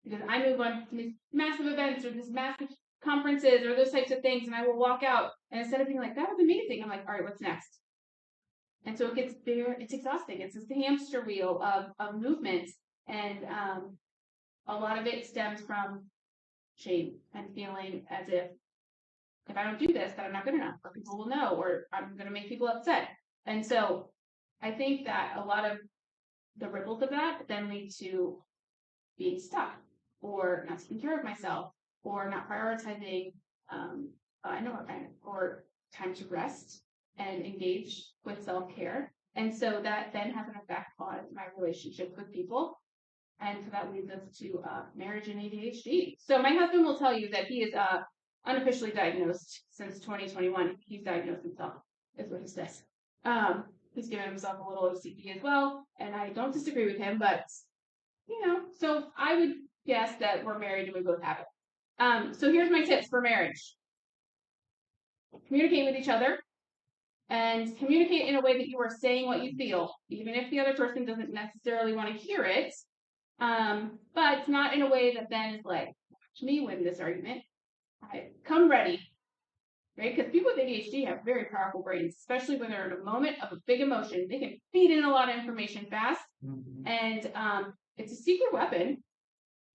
Speaker 3: Because I move on to these massive events or these massive conferences or those types of things, and I will walk out, and instead of being like, that was amazing, I'm like, all right, what's next? And so it's exhausting. It's this hamster wheel of movement, and a lot of it stems from shame and feeling as if I don't do this, that I'm not good enough, or people will know, or I'm going to make people upset. And so I think that a lot of the ripples of that then lead to being stuck, or not taking care of myself, or not prioritizing or time to rest and engage with self-care. And so that then has an effect on my relationships with people. And so that leads us to marriage and ADHD. So my husband will tell you that he is unofficially diagnosed since 2021. He's diagnosed himself, is what he says. He's given himself a little OCD as well, and I don't disagree with him, but so I would guess that we're married and we both have it. So here's my tips for marriage. Communicate with each other, and communicate in a way that you are saying what you feel, even if the other person doesn't necessarily want to hear it. But not in a way that then is like, watch me win this argument. Come ready, right? Because people with ADHD have very powerful brains, especially when they're in a moment of a big emotion. They can feed in a lot of information fast, and it's a secret weapon.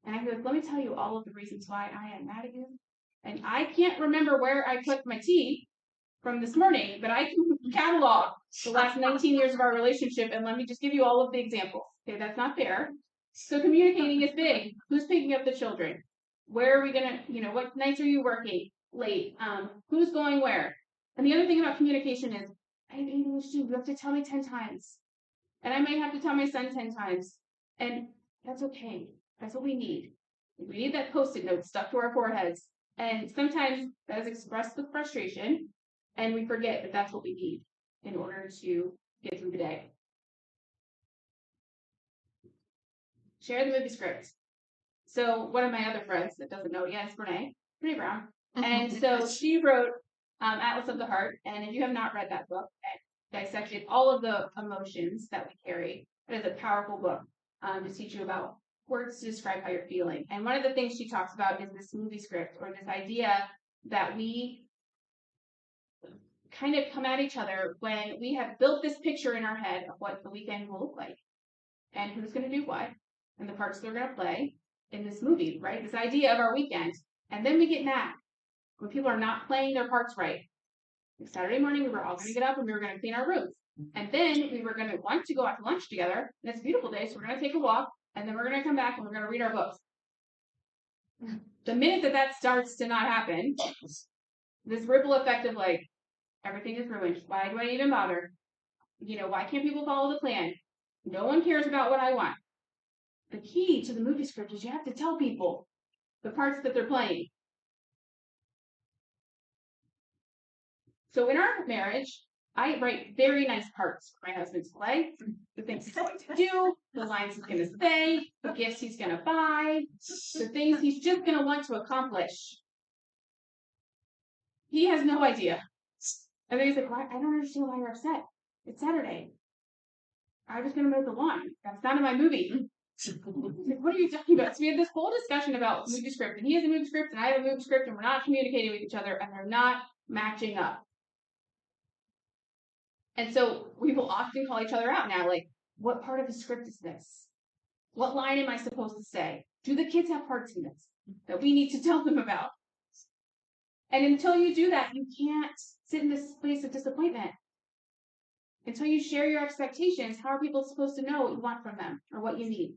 Speaker 3: And I go, let me tell you all of the reasons why I am mad at you. And I can't remember where I put my tea from this morning, but I can catalog the last 19 years of our relationship, and let me just give you all of the examples. Okay, that's not fair. So communicating is big. Who's picking up the children? Where are we gonna, what nights are you working late? Who's going where? And the other thing about communication is, I have ADHD. You have to tell me 10 times. And I might have to tell my son 10 times. And that's okay. That's what we need. We need that Post-it note stuck to our foreheads. And sometimes that is expressed with frustration, and we forget that that's what we need in order to get through the day. Share the movie script. So one of my other friends that doesn't know it yet is Brene Brown. And so she wrote Atlas of the Heart. And if you have not read that book, it dissected all of the emotions that we carry. It is a powerful book to teach you about words to describe how you're feeling. And one of the things she talks about is this movie script, or this idea that we kind of come at each other when we have built this picture in our head of what the weekend will look like and who's going to do what and the parts they're going to play in this movie, right? This idea of our weekend. And then we get mad when people are not playing their parts right. Like Saturday morning, we were all going to get up and we were going to clean our rooms. And then we were going to want to go out to lunch together. And it's a beautiful day, so we're going to take a walk. And then we're going to come back and we're going to read our books. The minute that starts to not happen, this ripple effect of like, everything is ruined. Why do I even bother? Why can't people follow the plan? No one cares about what I want. The key to the movie script is you have to tell people the parts that they're playing. So in our marriage, I write very nice parts for my husband to play, the things he's going to do, the lines he's going to say, the gifts he's going to buy, the things he's just going to want to accomplish. He has no idea. And then he's like, I don't understand why you're upset. It's Saturday. I was going to mow the lawn. That's not in my movie. Like, what are you talking about? So we had this whole discussion about movie script, and he has a movie script, and I have a movie script, and we're not communicating with each other, and they're not matching up. And so we will often call each other out now, like, what part of the script is this? What line am I supposed to say? Do the kids have parts in this that we need to tell them about? And until you do that, you can't sit in this place of disappointment. Until you share your expectations, how are people supposed to know what you want from them or what you need?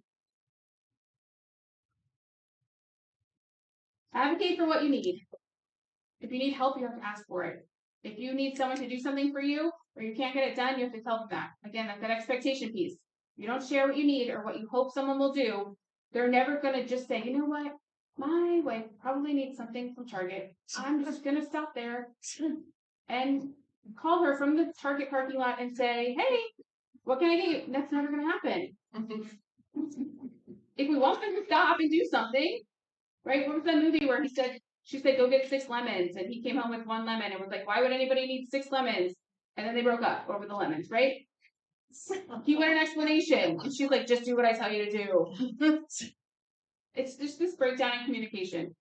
Speaker 3: Advocate for what you need. If you need help, you have to ask for it. If you need someone to do something for you, or you can't get it done, you have to tell them that. Again, that's that expectation piece. You don't share what you need or what you hope someone will do. They're never going to just say, you know what? My wife probably needs something from Target. I'm just going to stop there and call her from the Target parking lot and say, hey, what can I get you? That's never going to happen. If we want them to stop and do something, right? What was that movie where she said, go get 6 lemons, and he came home with 1 lemon and was like, why would anybody need 6 lemons? And then they broke up over the lemons, right? He wanted an explanation, and she's like, just do what I tell you to do. It's just this breakdown in communication.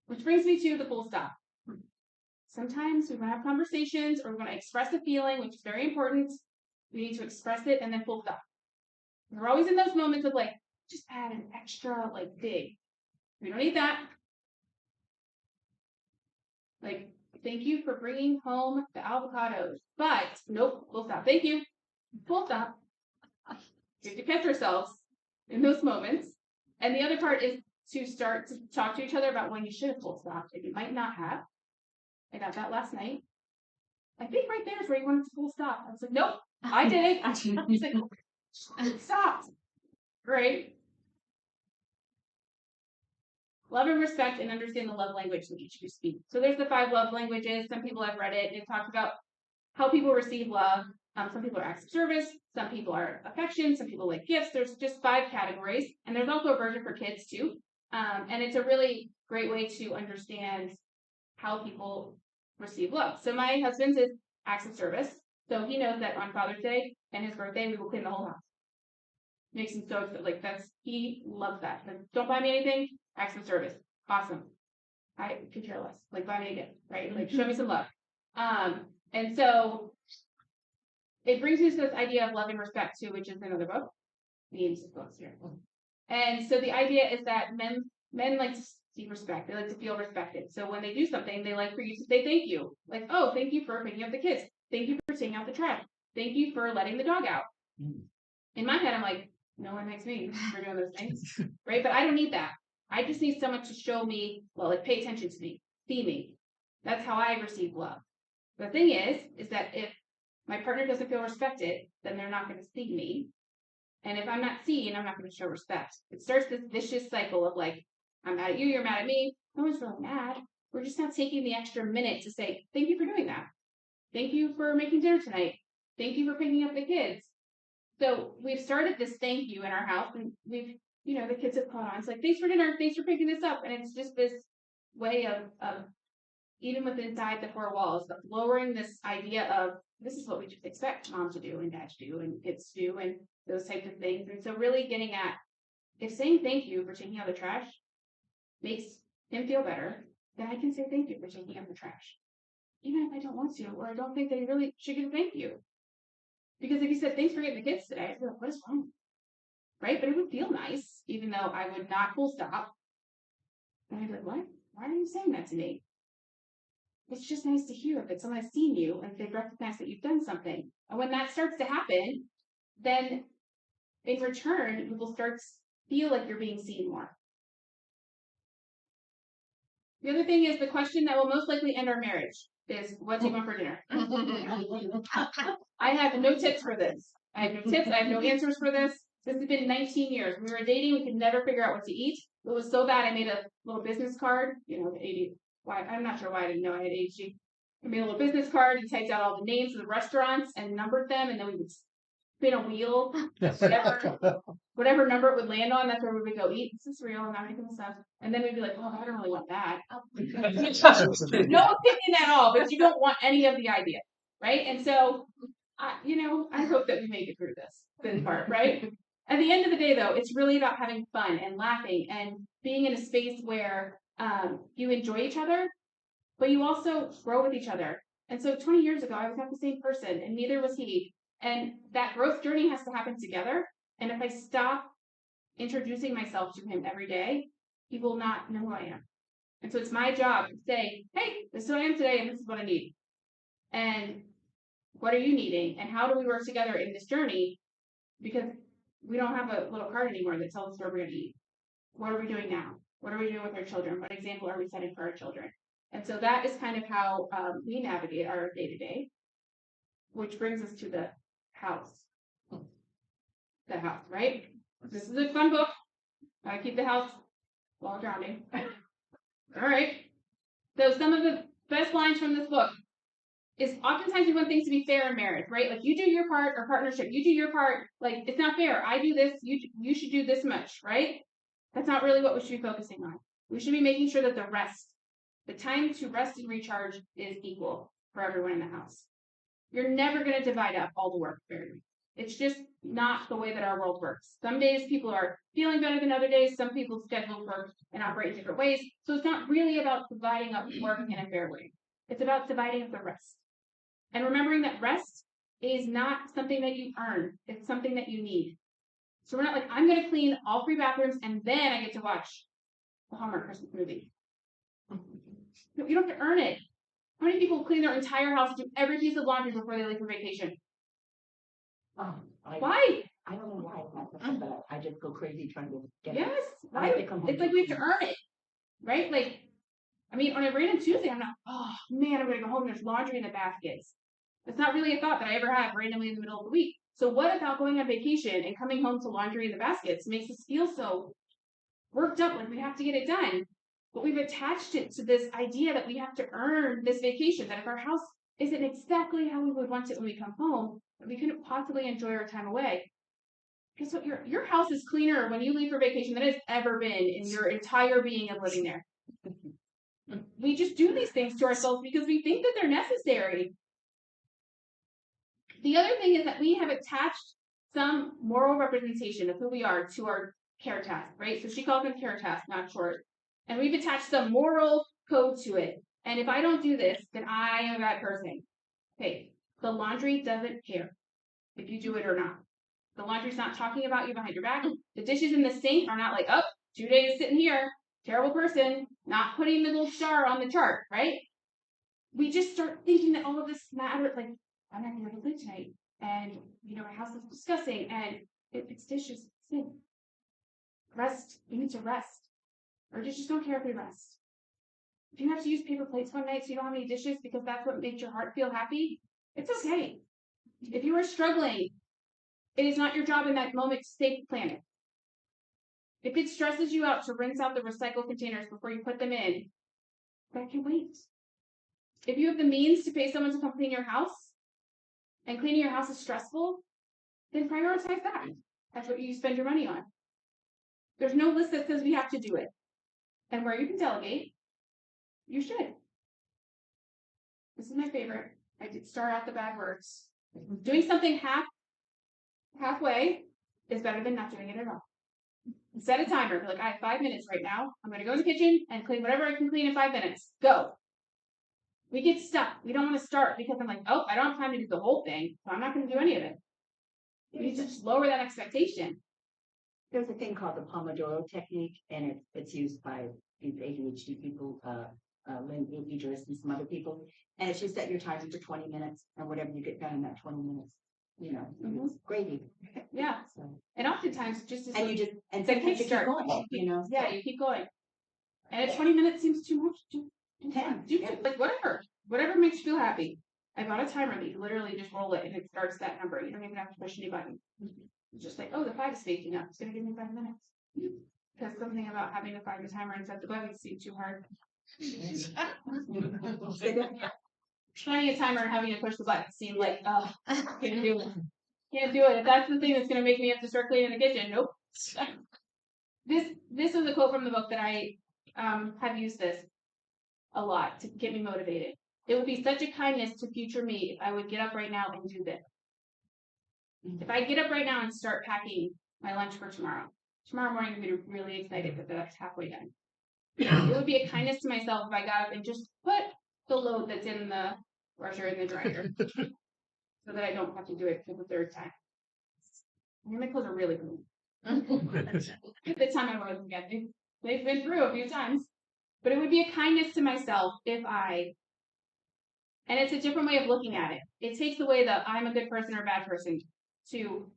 Speaker 3: Which brings me to the full stop. Sometimes we want to have conversations, or we want to express a feeling, which is very important. We need to express it and then full stop. We're always in those moments of like, just add an extra like dig. We don't need that. Like, thank you for bringing home the avocados. But, nope, full stop. Thank you. Full stop. We have to catch ourselves in those moments. And the other part is to start to talk to each other about when you should have full stopped and you might not have. I got that last night. I think right there is where you wanted to full stop. I was like, nope, I did it. He's like, stop. Great. Love and respect and understand the love language that each of you speak. So there's the 5 love languages. Some people have read it. It talks about how people receive love. Some people are acts of service. Some people are affection. Some people like gifts. There's just 5 categories. And there's also a version for kids too. And it's a really great way to understand how people receive love. So my husband's is acts of service. So he knows that on Father's Day and his birthday, we will clean the whole house. Makes him so excited. Like he loves that. Like, don't buy me anything. Acts of service. Awesome. I could care less. Like, buy me a gift, right? Like, show me some love. And so it brings us this idea of love and respect too, which is another book. Names of books here. And so the idea is that men like to see respect. They like to feel respected. So when they do something, they like for you to say thank you. Like, oh, thank you for picking up the kids. Thank you for taking out the trash. Thank you for letting the dog out. In my head, I'm like, no one thanks me for doing those things, right? But I don't need that. I just need someone to show me, well, like pay attention to me, see me. That's how I receive love. The thing is that if my partner doesn't feel respected, then they're not going to see me. And if I'm not seen, I'm not going to show respect. It starts this vicious cycle of like, I'm mad at you, you're mad at me. No one's really mad. We're just not taking the extra minute to say, thank you for doing that. Thank you for making dinner tonight. Thank you for picking up the kids. So we've started this thank you in our house, and we've, the kids have caught on. It's like, thanks for dinner, thanks for picking this up. And it's just this way of even with inside the 4 walls, of lowering this idea of this is what we just expect mom to do and dad to do and kids to do and those types of things. And so really getting at, if saying thank you for taking out the trash makes him feel better, then I can say thank you for taking out the trash. Even if I don't want to, or I don't think they really should get a thank you. Because if you said, thanks for getting the kids today, I'd be like, what is wrong? Right? But it would feel nice, even though I would not full stop. And I'd be like, what? Why are you saying that to me? It's just nice to hear that someone has seen you and they've recognized that you've done something. And when that starts to happen, then in return, you will start to feel like you're being seen more. The other thing is the question that will most likely end our marriage is, what do you want for dinner? I have no tips for this. I have no tips. I have no answers for this. This has been 19 years. We were dating. We could never figure out what to eat. It was so bad. I made a little business card. I'm not sure why I didn't know I had ADHD. I made a little business card and typed out all the names of the restaurants and numbered them. And then we would spin a wheel. Whatever number it would land on, that's where we would go eat. Is this real? I'm not making this up. And then we'd be like, oh, I don't really want that. No opinion at all, but you don't want any of the idea, right? And so, I hope that we make it through this part, right? At the end of the day, though, it's really about having fun and laughing and being in a space where you enjoy each other, but you also grow with each other. And so 20 years ago, I was not the same person, and neither was he. And that growth journey has to happen together. And if I stop introducing myself to him every day, he will not know who I am. And so it's my job to say, hey, this is who I am today, and this is what I need. And what are you needing? And how do we work together in this journey? Because we don't have a little card anymore that tells us where we're going to eat. What are we doing now? What are we doing with our children? What example are we setting for our children? And so that is kind of how we navigate our day-to-day, which brings us to the house. The house, right? This is a fun book. Gotta keep the house while drowning. All right. So some of the best lines from this book is oftentimes we want things to be fair in marriage, right? Like you do your part, or partnership, you do your part. Like it's not fair. I do this, you should do this much, right? That's not really what we should be focusing on. We should be making sure that the time to rest and recharge is equal for everyone in the house. You're never going to divide up all the work fairly. It's just not the way that our world works. Some days people are feeling better than other days. Some people's schedules work and operate in different ways. So it's not really about dividing up work in a fair way. It's about dividing up the rest. And remembering that rest is not something that you earn. It's something that you need. So we're not like, I'm going to clean all 3 bathrooms and then I get to watch the Hallmark Christmas movie. No, you don't have to earn it. How many people clean their entire house, do every piece of laundry before they leave for vacation? Why?
Speaker 6: I don't know why, but I just go crazy trying to get it.
Speaker 3: Yes, right. It's like we have to earn it, right? Like, I mean, on a random Tuesday, I'm not, oh man, I'm going to go home and there's laundry in the baskets. That's not really a thought that I ever have randomly in the middle of the week. So what about going on vacation and coming home to laundry in the baskets makes us feel so worked up, like we have to get it done? But we've attached it to this idea that we have to earn this vacation, that if our house isn't exactly how we would want it when we come home, that we couldn't possibly enjoy our time away. Guess what? Your house is cleaner when you leave for vacation than it's ever been in your entire being of living there. We just do these things to ourselves because we think that they're necessary. The other thing is that we have attached some moral representation of who we are to our care task, right? So she calls them care tasks, not chores. And we've attached some moral code to it. And if I don't do this, then I am a bad person. Okay, the laundry doesn't care if you do it or not. The laundry's not talking about you behind your back. The dishes in the sink are not like, oh, 2 days sitting here, terrible person, not putting the little star on the chart, right? We just start thinking that all of this matters, like, I'm not going to go to bed tonight. And, my house is disgusting. And it's dishes, sink. Rest, you need to rest. Or dishes don't care if we rest. If you have to use paper plates one night so you don't have any dishes because that's what makes your heart feel happy, it's okay. If you are struggling, it is not your job in that moment to save the planet. If it stresses you out to rinse out the recycle containers before you put them in, that can wait. If you have the means to pay someone to come clean your house, and cleaning your house is stressful, then prioritize that. That's what you spend your money on. There's no list that says we have to do it. And where you can delegate, you should. This is my favorite. I did start out the bad words. Doing something halfway is better than not doing it at all. Set a timer. Like, I have 5 minutes right now. I'm going to go in the kitchen and clean whatever I can clean in 5 minutes. Go. We get stuck. We don't want to start because I'm like, oh, I don't have time to do the whole thing, so I'm not going to do any of it. We need to just lower that expectation.
Speaker 6: There's a thing called the Pomodoro technique, and it's used by these ADHD people, Lynn Idris and some other people. And it's you set your timer to 20 minutes, and whatever you get done in that 20 minutes, it's gravy.
Speaker 3: Yeah.
Speaker 6: So,
Speaker 3: And oftentimes, just as
Speaker 6: and you just
Speaker 3: it's a
Speaker 6: sometimes you keep
Speaker 3: kickstart.
Speaker 6: going,
Speaker 3: Yeah, you keep going. And at 20 minutes seems too much. Do
Speaker 6: 10,
Speaker 3: like whatever makes you feel happy. I bought a timer that you literally just roll it and it starts that number. You don't even have to push any button. It's just like, oh, the 5 is spacing up. It's going to give me 5 minutes. Because something about having to find the timer and set the button seemed too hard. Trying a timer and having to push the button seemed like, oh, can't do it. Can't do it. If that's the thing that's going to make me have to start cleaning the kitchen, nope. This was a quote from the book that I have used this a lot to get me motivated. It would be such a kindness to future me if I would get up right now and do this. If I get up right now and start packing my lunch for tomorrow morning I'm going to be really excited that that's halfway done. It would be a kindness to myself if I got up and just put the load that's in the washer in the dryer so that I don't have to do it for the 3rd time. I mean, my clothes are really clean. At the time I wear them again. They've been through a few times. But it would be a kindness to myself and it's a different way of looking at it. It takes away the I'm a good person or a bad person to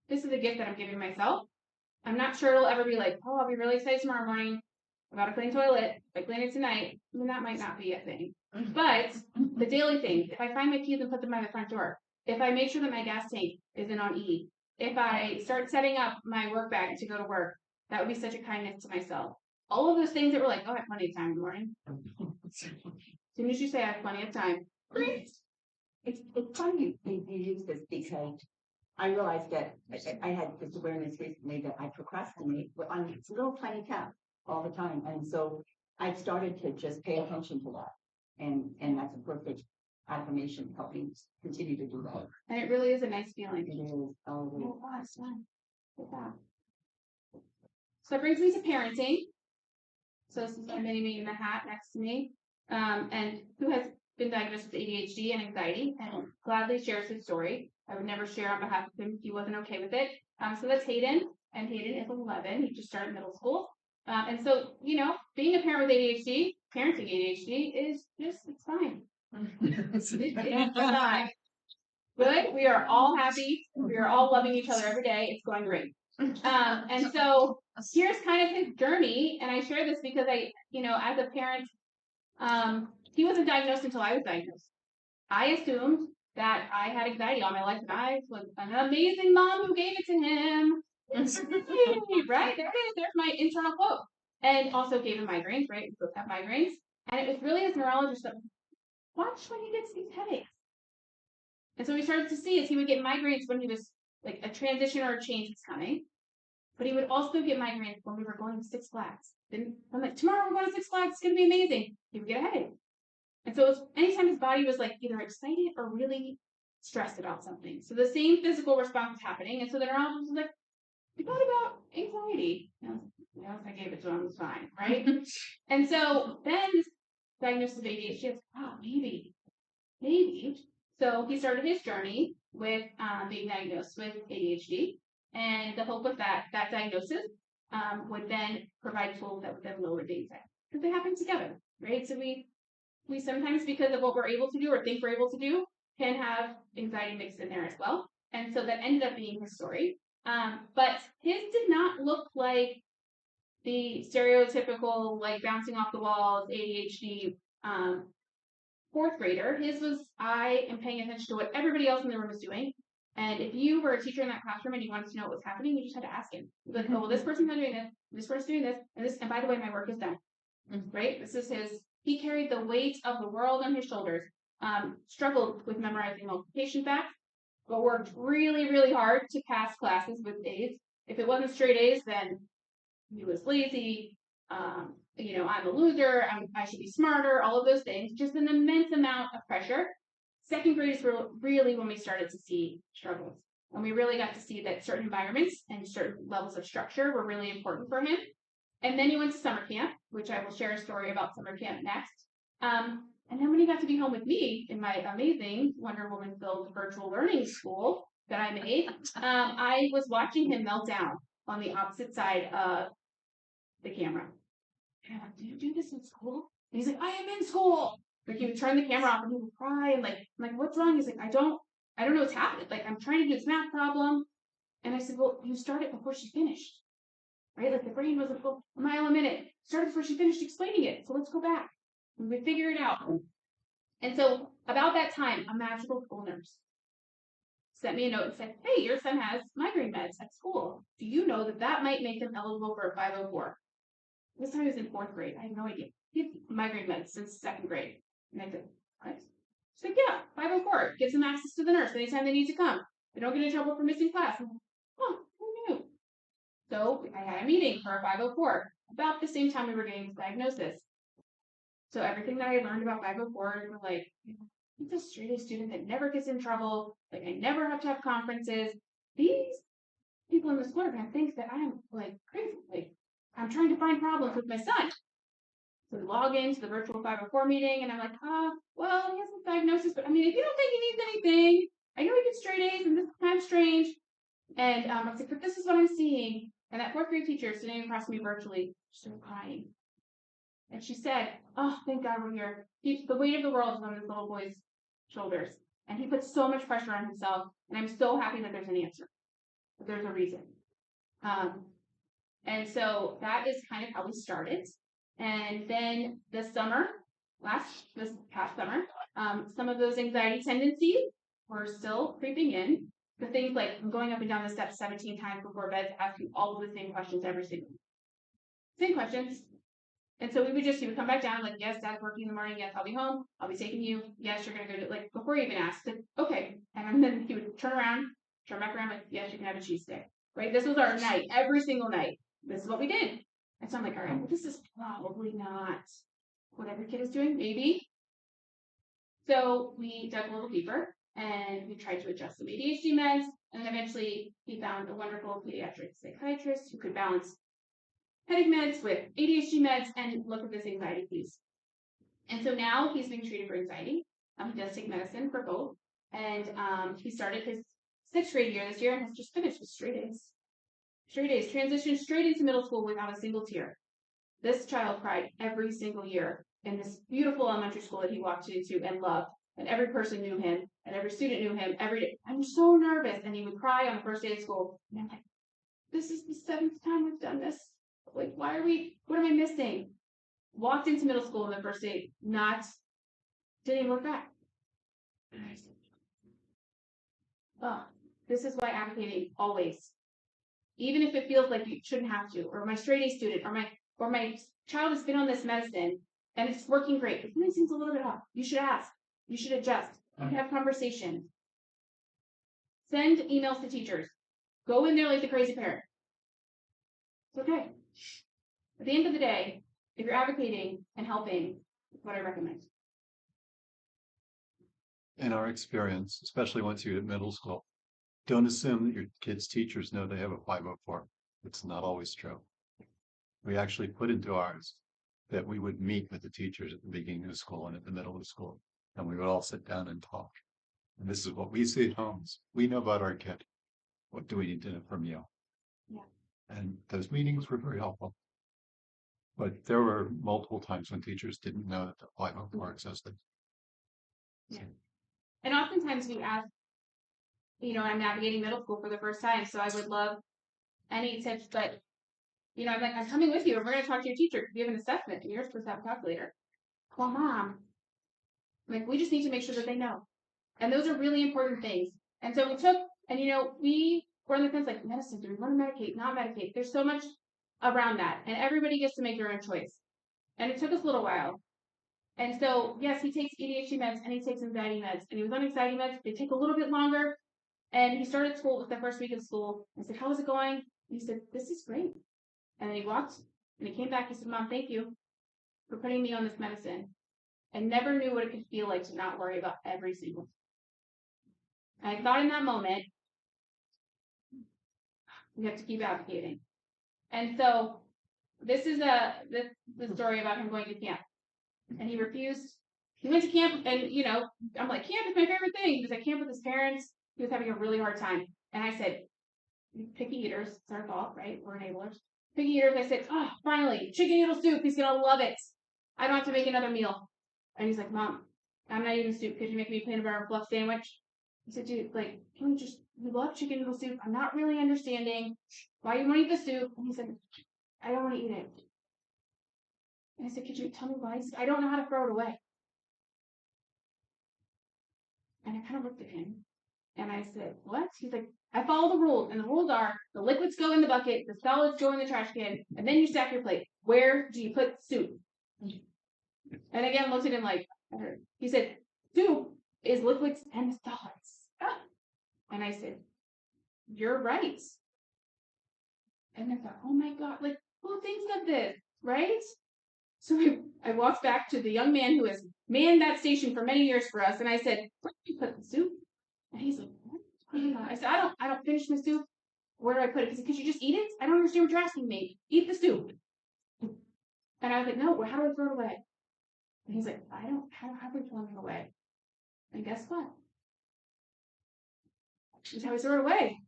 Speaker 3: this is a gift that I'm giving myself. I'm not sure it'll ever be like, oh, I'll be really excited tomorrow morning about a clean toilet, if I clean it tonight, then that might not be a thing. But the daily things, if I find my keys and put them by the front door, if I make sure that my gas tank isn't on E, if I start setting up my work bag to go to work, that would be such a kindness to myself. All of those things that were like, oh, I have plenty of time in the morning. As soon as you say I have plenty of time, great.
Speaker 6: It's funny you use this because I realized that I had this awareness recently that I procrastinate, but I'm a little tiny task all the time. And so I started to just pay attention to that. And that's a perfect affirmation to help me continue to do that.
Speaker 3: And it really is a nice feeling.
Speaker 6: It is always.
Speaker 3: Oh, wow, it's fun. Yeah. So that brings me to parenting. So this is my mini me in the hat next to me, and who has been diagnosed with ADHD and anxiety, and gladly shares his story. I would never share on behalf of him if he wasn't okay with it. So that's Hayden, and Hayden is 11. He just started middle school. And so, you know, being a parent with ADHD, parenting ADHD is just, it's fine. It's fine. Good. We are all happy. We are all loving each other every day. It's going great. And so here's kind of his journey. And I share this because I, you know, as a parent, he wasn't diagnosed until I was diagnosed. I assumed that I had anxiety all my life, and I was an amazing mom who gave it to him. Right? There it is. There's my internal quote. And also gave him migraines, right? We both have migraines. And it was really his neurologist that, watch when he gets these headaches. And so we started to see as he would get migraines when he was like a transition or a change was coming. But he would also get migraines when we were going to Six Flags. Then I'm like, tomorrow we're going to Six Flags. It's going to be amazing. He would get a headache. And so it was, anytime his body was like either excited or really stressed about something. So the same physical response was happening. And so the neurologist was like, you thought about anxiety. And I gave it to him. It was fine. Right? And so then this diagnosis of ADHD, I was like, oh, maybe. So he started his journey with being diagnosed with ADHD. And the hope with that diagnosis would then provide tools that would then lower the anxiety. Because they happen together, right? So we sometimes, because of what we're able to do or think we're able to do, can have anxiety mixed in there as well. And so that ended up being his story. But his did not look like the stereotypical, like bouncing off the walls, ADHD fourth grader. His was, I am paying attention to what everybody else in the room is doing. And if you were a teacher in that classroom and you wanted to know what was happening, you just had to ask him. Like, oh, well, this person's not doing this person's doing this, and by the way, my work is done. Right? This is he carried the weight of the world on his shoulders, struggled with memorizing multiplication facts, but worked really, really hard to pass classes with A's. If it wasn't straight A's, then he was lazy. You know, I'm a loser. I should be smarter. All of those things. Just an immense amount of pressure. Second grade is really when we started to see struggles. And we really got to see that certain environments and certain levels of structure were really important for him. And then he went to summer camp, which I will share a story about summer camp next. And then when he got to be home with me in my amazing Wonder Woman-filled virtual learning school that I made, I was watching him melt down on the opposite side of the camera. And I'm like, do you do this in school? And he's like, I am in school. Like he would turn the camera off and he would cry and like, I'm like, what's wrong? He's like, I don't know what's happening. Like I'm trying to do this math problem. And I said, well, you started before she finished. Right? Like the brain wasn't a mile a minute. Started before she finished explaining it. So let's go back. And we figure it out. And so about that time, a magical school nurse sent me a note and said, hey, your son has migraine meds at school. Do you know that might make him eligible for a 504? This time he was in fourth grade. I had no idea. He had migraine meds since second grade. And I said, what? She's like, yeah, 504. Gives them access to the nurse anytime they need to come. They don't get in trouble for missing class. I'm like, oh, who knew? So I had a meeting for a 504 about the same time we were getting this diagnosis. So everything that I had learned about 504 were like, I'm a straight A student that never gets in trouble. Like I never have to have conferences. These people in the school are going to think that I'm like crazy. Like I'm trying to find problems with my son. So we log into the virtual 504 meeting and I'm like, well, he has a diagnosis, but I mean, if you don't think he needs anything, I know he gets straight A's and this is kind of strange. And I was like, but this is what I'm seeing. And that fourth grade teacher sitting across from me virtually started crying. And she said, oh, thank God we're here. The weight of the world is on this little boy's shoulders. And he puts so much pressure on himself. And I'm so happy that there's an answer. That there's a reason. And so that is kind of how we started. And then this past summer, some of those anxiety tendencies were still creeping in. The things like going up and down the steps 17 times before bed to ask you all of the same questions every single same questions. And so he would come back down, like, yes, Dad's working in the morning. Yes, I'll be home. I'll be taking you. Yes, you're going to go do it. Like, before you even ask, like, okay. And then he would turn back around, like, yes, you can have a cheese steak. Right? This was our night, every single night. This is what we did. And so I'm like, all right, well, this is probably not what every kid is doing, maybe. So we dug a little deeper and we tried to adjust some ADHD meds. And eventually he found a wonderful pediatric psychiatrist who could balance headache meds with ADHD meds and look at this anxiety piece. And so now he's being treated for anxiety. He does take medicine for both. And he started his 6th grade year this year and has just finished with straight A's. Straight A's, transitioned straight into middle school without a single tear. This child cried every single year in this beautiful elementary school that he walked into and loved. And every person knew him, and every student knew him every day. I'm so nervous. And he would cry on the first day of school. And I'm like, this is the 7th time we've done this. Like, what am I missing? Walked into middle school on the first day, didn't even look back. And I said, oh, this is why advocating always, even if it feels like you shouldn't have to, or my straight A student, or my child has been on this medicine and it's working great. If something seems a little bit off, you should ask. You should adjust. You can have conversations. Send emails to teachers. Go in there like the crazy parent. It's okay. At the end of the day, if you're advocating and helping, it's what I recommend.
Speaker 1: In our experience, especially once you hit middle school, don't assume that your kids' teachers know they have a 504. It's not always true. We actually put into ours that we would meet with the teachers at the beginning of school and at the middle of school, and we would all sit down and talk. And this is what we see at homes. We know about our kid. What do we need to know from you?
Speaker 3: Yeah.
Speaker 1: And those meetings were very helpful. But there were multiple times when teachers didn't know that the 504 existed.
Speaker 3: Yeah. And oftentimes we ask, I'm navigating middle school for the first time, so I would love any tips, but, I'm like, I'm coming with you, and we're going to talk to your teacher because we have an assessment, and you're supposed to have a calculator. Well, Mom, like, we just need to make sure that they know. And those are really important things. And so we took, and, we were on the fence, like, medicine, do we want to medicate, not medicate? There's so much around that, and everybody gets to make their own choice. And it took us a little while. And so, yes, he takes ADHD meds and he takes anxiety meds. And he was on anxiety meds. They take a little bit longer. And he started school with the first week of school. I said, how is it going? And he said, this is great. And then he walked and he came back. He said, Mom, thank you for putting me on this medicine. I never knew what it could feel like to not worry about every single thing. And I thought in that moment, we have to keep advocating. And so this is the story about him going to camp. And he refused. He went to camp, and I'm like, camp is my favorite thing. He was at camp with his parents. He was having a really hard time. And I said, picky eaters, it's our fault, right? We're enablers. Picky eaters, I said, oh, finally, chicken noodle soup. He's gonna love it. I don't have to make another meal. And he's like, Mom, I'm not eating soup. Could you make me a peanut butter and fluff sandwich? I said, dude, like, we love chicken noodle soup. I'm not really understanding why you want to eat the soup. And he said, I don't want to eat it. And I said, could you tell me why? He said, I don't know how to throw it away. And I kind of looked at him and I said, what? He's like, I follow the rules. And the rules are the liquids go in the bucket, the solids go in the trash can, and then you stack your plate. Where do you put soup? And again, looked at him like, he said, soup is liquids and solids. And I said, you're right. And I thought, oh my God, like, who thinks of this, right? So I walked back to the young man who has manned that station for many years for us, and I said, where do you put the soup? And he's like, what? I said, I don't finish my soup. Where do I put it? He said, could you just eat it? I don't understand what you're asking me. Eat the soup. And I was like, no, how do I throw it away? And he's like, how do we throw it away? And guess what? This is how we throw it away.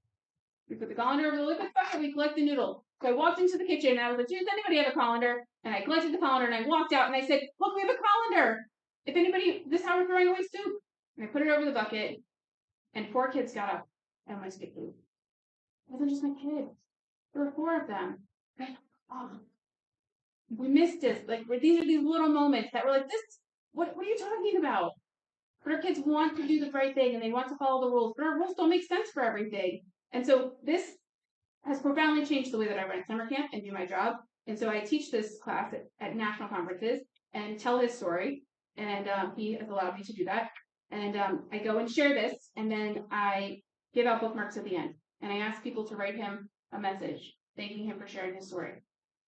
Speaker 3: We put the colander over the liquid bucket, we collect the noodle. So I walked into the kitchen and I was like, does anybody have a colander? And I collected the colander and I walked out and I said, look, we have a colander. If anybody, this is how we're throwing away soup. And I put it over the bucket and 4 kids got up and went to get food. It wasn't just my kids. There were 4 of them. Oh, we missed this. Like, these are these little moments that we're like, this, what are you talking about? But our kids want to do the right thing and they want to follow the rules, but our rules don't make sense for everything. And so this has profoundly changed the way that I run summer camp and do my job. And so I teach this class at national conferences and tell his story. And he has allowed me to do that. And I go and share this, and then I give out bookmarks at the end. And I ask people to write him a message thanking him for sharing his story.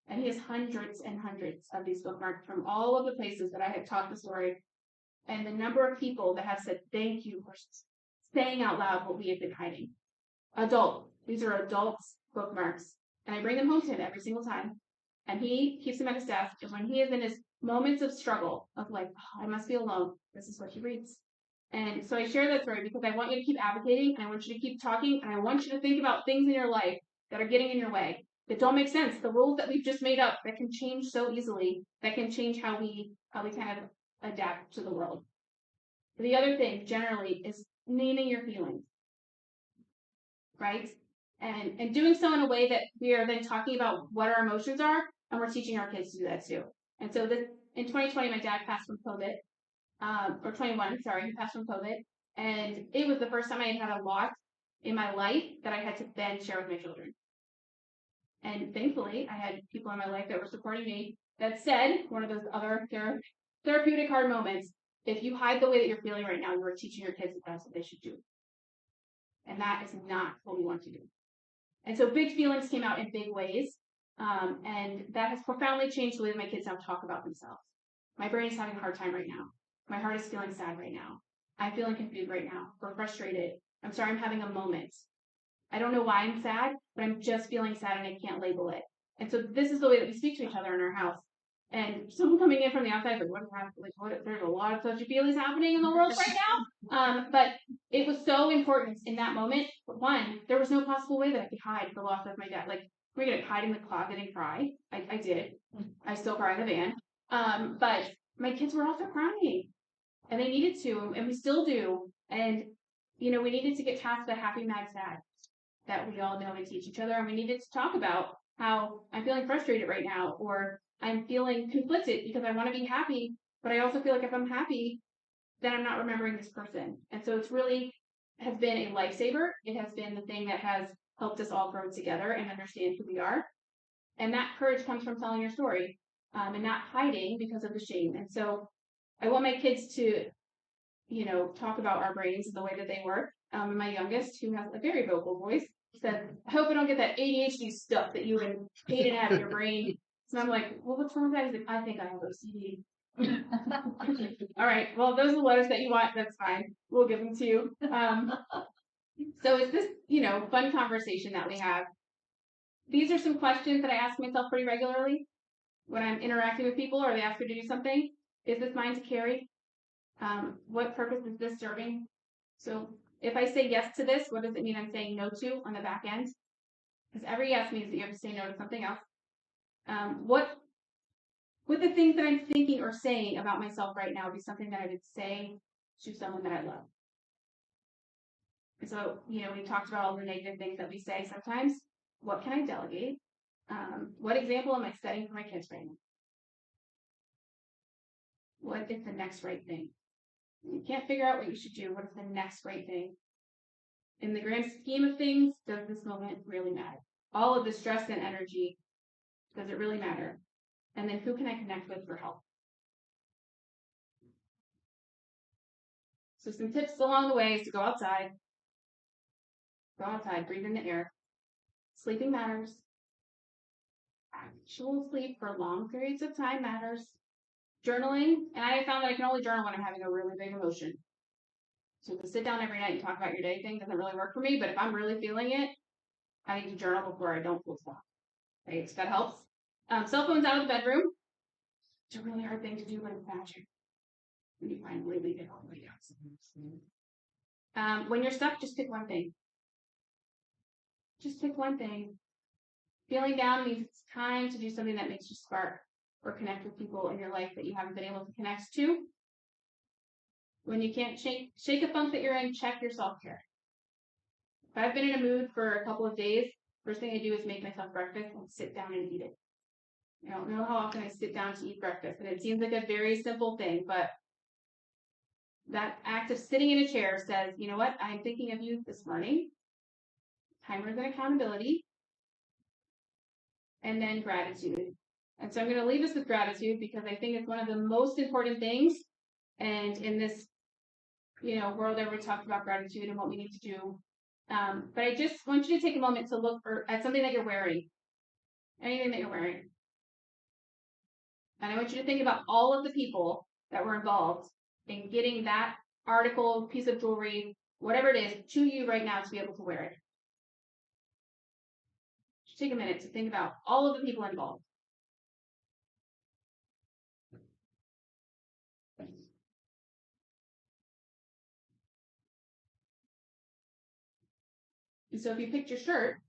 Speaker 3: And he has hundreds and hundreds of these bookmarks from all of the places that I have taught the story. And the number of people that have said thank you for saying out loud what we have been hiding. These are adults' bookmarks. And I bring them home to him every single time. And he keeps them at his desk. And when he is in his moments of struggle, of like, oh, I must be alone, this is what he reads. And so I share that story because I want you to keep advocating, and I want you to keep talking, and I want you to think about things in your life that are getting in your way, that don't make sense. The rules that we've just made up that can change so easily, that can change how we kind of adapt to the world. The other thing generally is naming your feelings, right? And doing so in a way that we are then talking about what our emotions are, and we're teaching our kids to do that too. And so in 2020, my dad passed from COVID, or 21, sorry, he passed from COVID. And it was the first time I had a loss in my life that I had to then share with my children. And thankfully, I had people in my life that were supporting me that said, one of those other therapeutic hard moments, if you hide the way that you're feeling right now, you are teaching your kids that that's what they should do. And that is not what we want to do. And so big feelings came out in big ways. And that has profoundly changed the way that my kids now talk about themselves. My brain is having a hard time right now. My heart is feeling sad right now. I'm feeling confused right now or frustrated. I'm sorry, I'm having a moment. I don't know why I'm sad, but I'm just feeling sad and I can't label it. And so this is the way that we speak to each other in our house. And someone coming in from the outside, like, there's a lot of touchy-feelies happening in the world right now. But it was so important in that moment. One, there was no possible way that I could hide the loss of my dad. Like, we're going to hide in the closet and cry. I did. I still cry in the van. But my kids were also crying. And they needed to, and we still do. And, we needed to get past the happy, mad, sad that we all know and teach each other. And we needed to talk about how I'm feeling frustrated right now, or I'm feeling conflicted because I want to be happy, but I also feel like if I'm happy, then I'm not remembering this person. And so it's really has been a lifesaver. It has been the thing that has helped us all grow together and understand who we are. And that courage comes from telling your story and not hiding because of the shame. And so I want my kids to, talk about our brains the way that they work. And my youngest, who has a very vocal voice, said, I hope I don't get that ADHD stuff that you hated out of your brain. So I'm like, well, what's wrong with that? He's like, I think I have OCD. All right, well, those are the letters that you want. That's fine. We'll give them to you. So it's this, fun conversation that we have. These are some questions that I ask myself pretty regularly when I'm interacting with people or they ask me to do something. Is this mine to carry? What purpose is this serving? So if I say yes to this, what does it mean I'm saying no to on the back end? Because every yes means that you have to say no to something else. What would the things that I'm thinking or saying about myself right now be something that I would say to someone that I love? And so, we talked about all the negative things that we say sometimes. What can I delegate? What example am I setting for my kids right now? What is the next right thing? You can't figure out what you should do. What is the next right thing? In the grand scheme of things, does this moment really matter? All of the stress and energy, does it really matter? And then who can I connect with for help? So some tips along the way is to go outside, breathe in the air. Sleeping matters. Actual sleep for long periods of time matters. Journaling, and I found that I can only journal when I'm having a really big emotion. So to sit down every night and talk about your day thing doesn't really work for me, but if I'm really feeling it, I need to journal before I don't full stop. Right, so that helps. Cell phones out of the bedroom. It's a really hard thing to do, but it's magic. When you finally leave it all the way down. When you're stuck, just pick one thing. Just pick one thing. Feeling down means it's time to do something that makes you spark or connect with people in your life that you haven't been able to connect to. When you can't shake a funk that you're in, check your self-care. If I've been in a mood for a couple of days, first thing I do is make myself breakfast and sit down and eat it. I don't know how often I sit down to eat breakfast, and it seems like a very simple thing, but that act of sitting in a chair says, you know what, I'm thinking of you this morning. Timers and accountability, and then gratitude. And so I'm going to leave us with gratitude because I think it's one of the most important things. And in this, world, everybody talks about gratitude and what we need to do. But I just want you to take a moment to look at something that you're wearing, anything that you're wearing. And I want you to think about all of the people that were involved in getting that article, piece of jewelry, whatever it is, to you right now to be able to wear it. Just take a minute to think about all of the people involved. And so if you picked your shirt,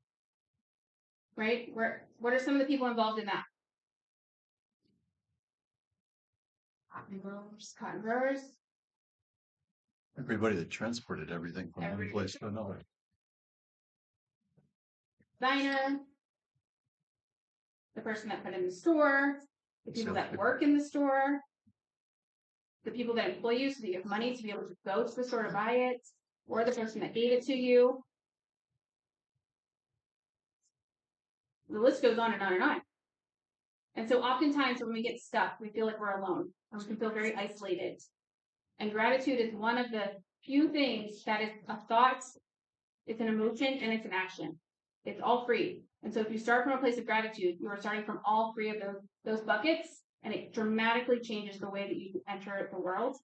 Speaker 3: right, what are some of the people involved in that? Cotton growers.
Speaker 1: Everybody that transported everything from one place to another.
Speaker 3: Designer, the person that put in the store, the people that work in the store, the people that employ you so that you have money to be able to go to the store to buy it, or the person that gave it to you. The list goes on and on and on. And so oftentimes when we get stuck, we feel like we're alone, and we can feel very isolated. And gratitude is one of the few things that is a thought, it's an emotion, and it's an action. It's all free. And so if you start from a place of gratitude, you are starting from all three of those buckets, and it dramatically changes the way that you enter the world.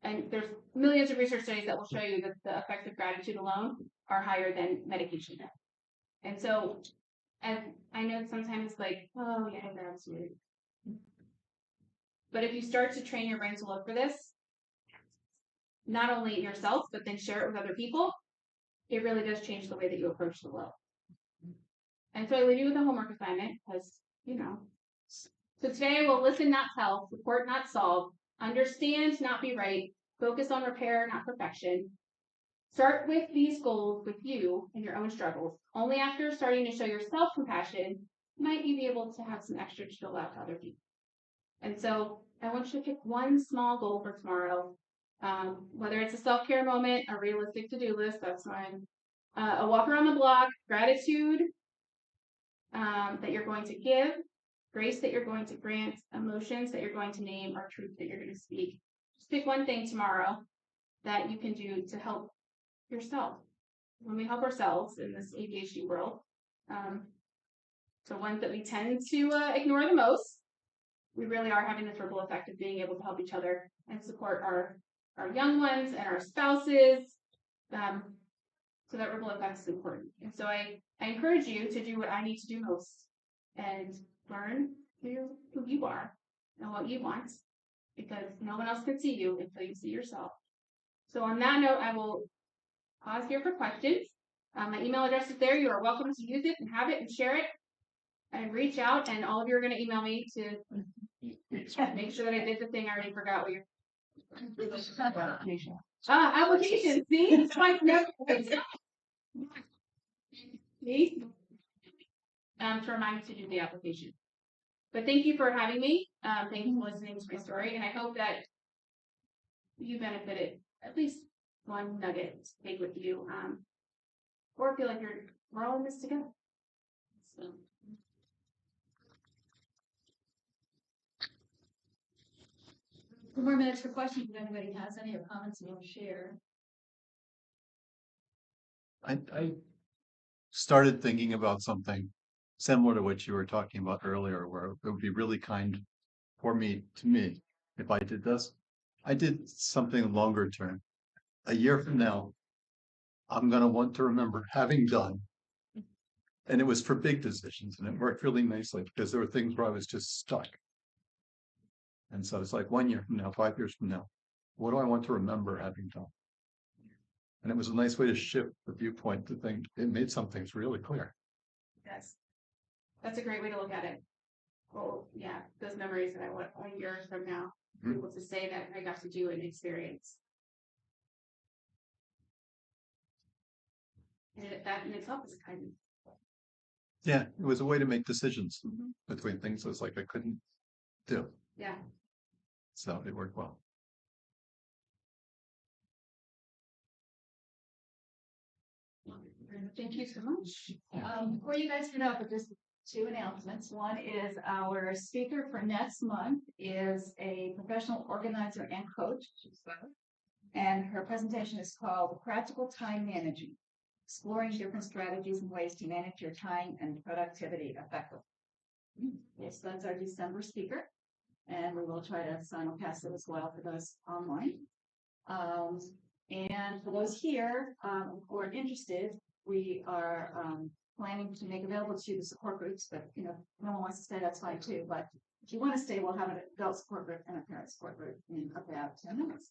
Speaker 3: And there's millions of research studies that will show you that the effects of gratitude alone are higher than medication. And so, as I know sometimes like, oh yeah, gratitude. But if you start to train your brain to look for this, not only yourself, but then share it with other people, it really does change the way that you approach the world. And so I leave you with a homework assignment because, So today we'll listen, not tell, support, not solve, understand, not be right, focus on repair, not perfection. Start with these goals with you and your own struggles. Only after starting to show your self-compassion might you be able to have some extra to fill out to other people. And so I want you to pick one small goal for tomorrow, whether it's a self-care moment, a realistic to-do list, that's fine, a walk around the block, gratitude that you're going to give, grace that you're going to grant, emotions that you're going to name, or truth that you're going to speak. Just pick one thing tomorrow that you can do to help yourself. When we help ourselves in this ADHD world, so ones that we tend to ignore the most, we really are having this ripple effect of being able to help each other and support our young ones and our spouses. So that ripple effect is important. And so I encourage you to do what I need to do most and learn who you are and what you want, because no one else can see you until you see yourself. So on that note, I will pause here for questions. My email address is there. You are welcome to use it and have it and share it and reach out. And all of you are going to email me to make sure that I did the thing. I already forgot what your application. Application. See, it's fine. See, to remind me to do the application. But thank you for having me. Thank you for listening to my story, and I hope that you benefited at least one nugget to take with you, or feel like we're all in this together. So.
Speaker 6: 2 more minutes for questions if anybody has any or comments you want to share.
Speaker 1: I started thinking about something similar to what you were talking about earlier, where it would be really kind to me, if I did this. I did something longer term. A year from now, I'm going to want to remember having done. And it was for big decisions, and it worked really nicely because there were things where I was just stuck. And so it's like 1 year from now, 5 years from now, what do I want to remember having done? And it was a nice way to shift the viewpoint to think it made some things really clear.
Speaker 3: Yes, that's a great way to look at it. Well, yeah, those memories that I want 1 year from now, be able to say that I got to do and experience. And that in itself is a kindness.
Speaker 1: Yeah, it was a way to make decisions between things I was like I couldn't do.
Speaker 3: Yeah.
Speaker 1: So it worked well.
Speaker 3: Thank you so much.
Speaker 2: Before you guys head out, but just two announcements. One is our speaker for next month is a professional organizer and coach. And her presentation is called Practical Time Managing, Exploring Different Strategies and Ways to Manage Your Time and Productivity Effectively. Yes, that's our December speaker. And we will try to simulcast it as well for those online. And for those here who are interested, we are planning to make available to the support groups, but if no one wants to stay, that's fine too. But if you want to stay, we'll have an adult support group and a parent support group in about 10 minutes.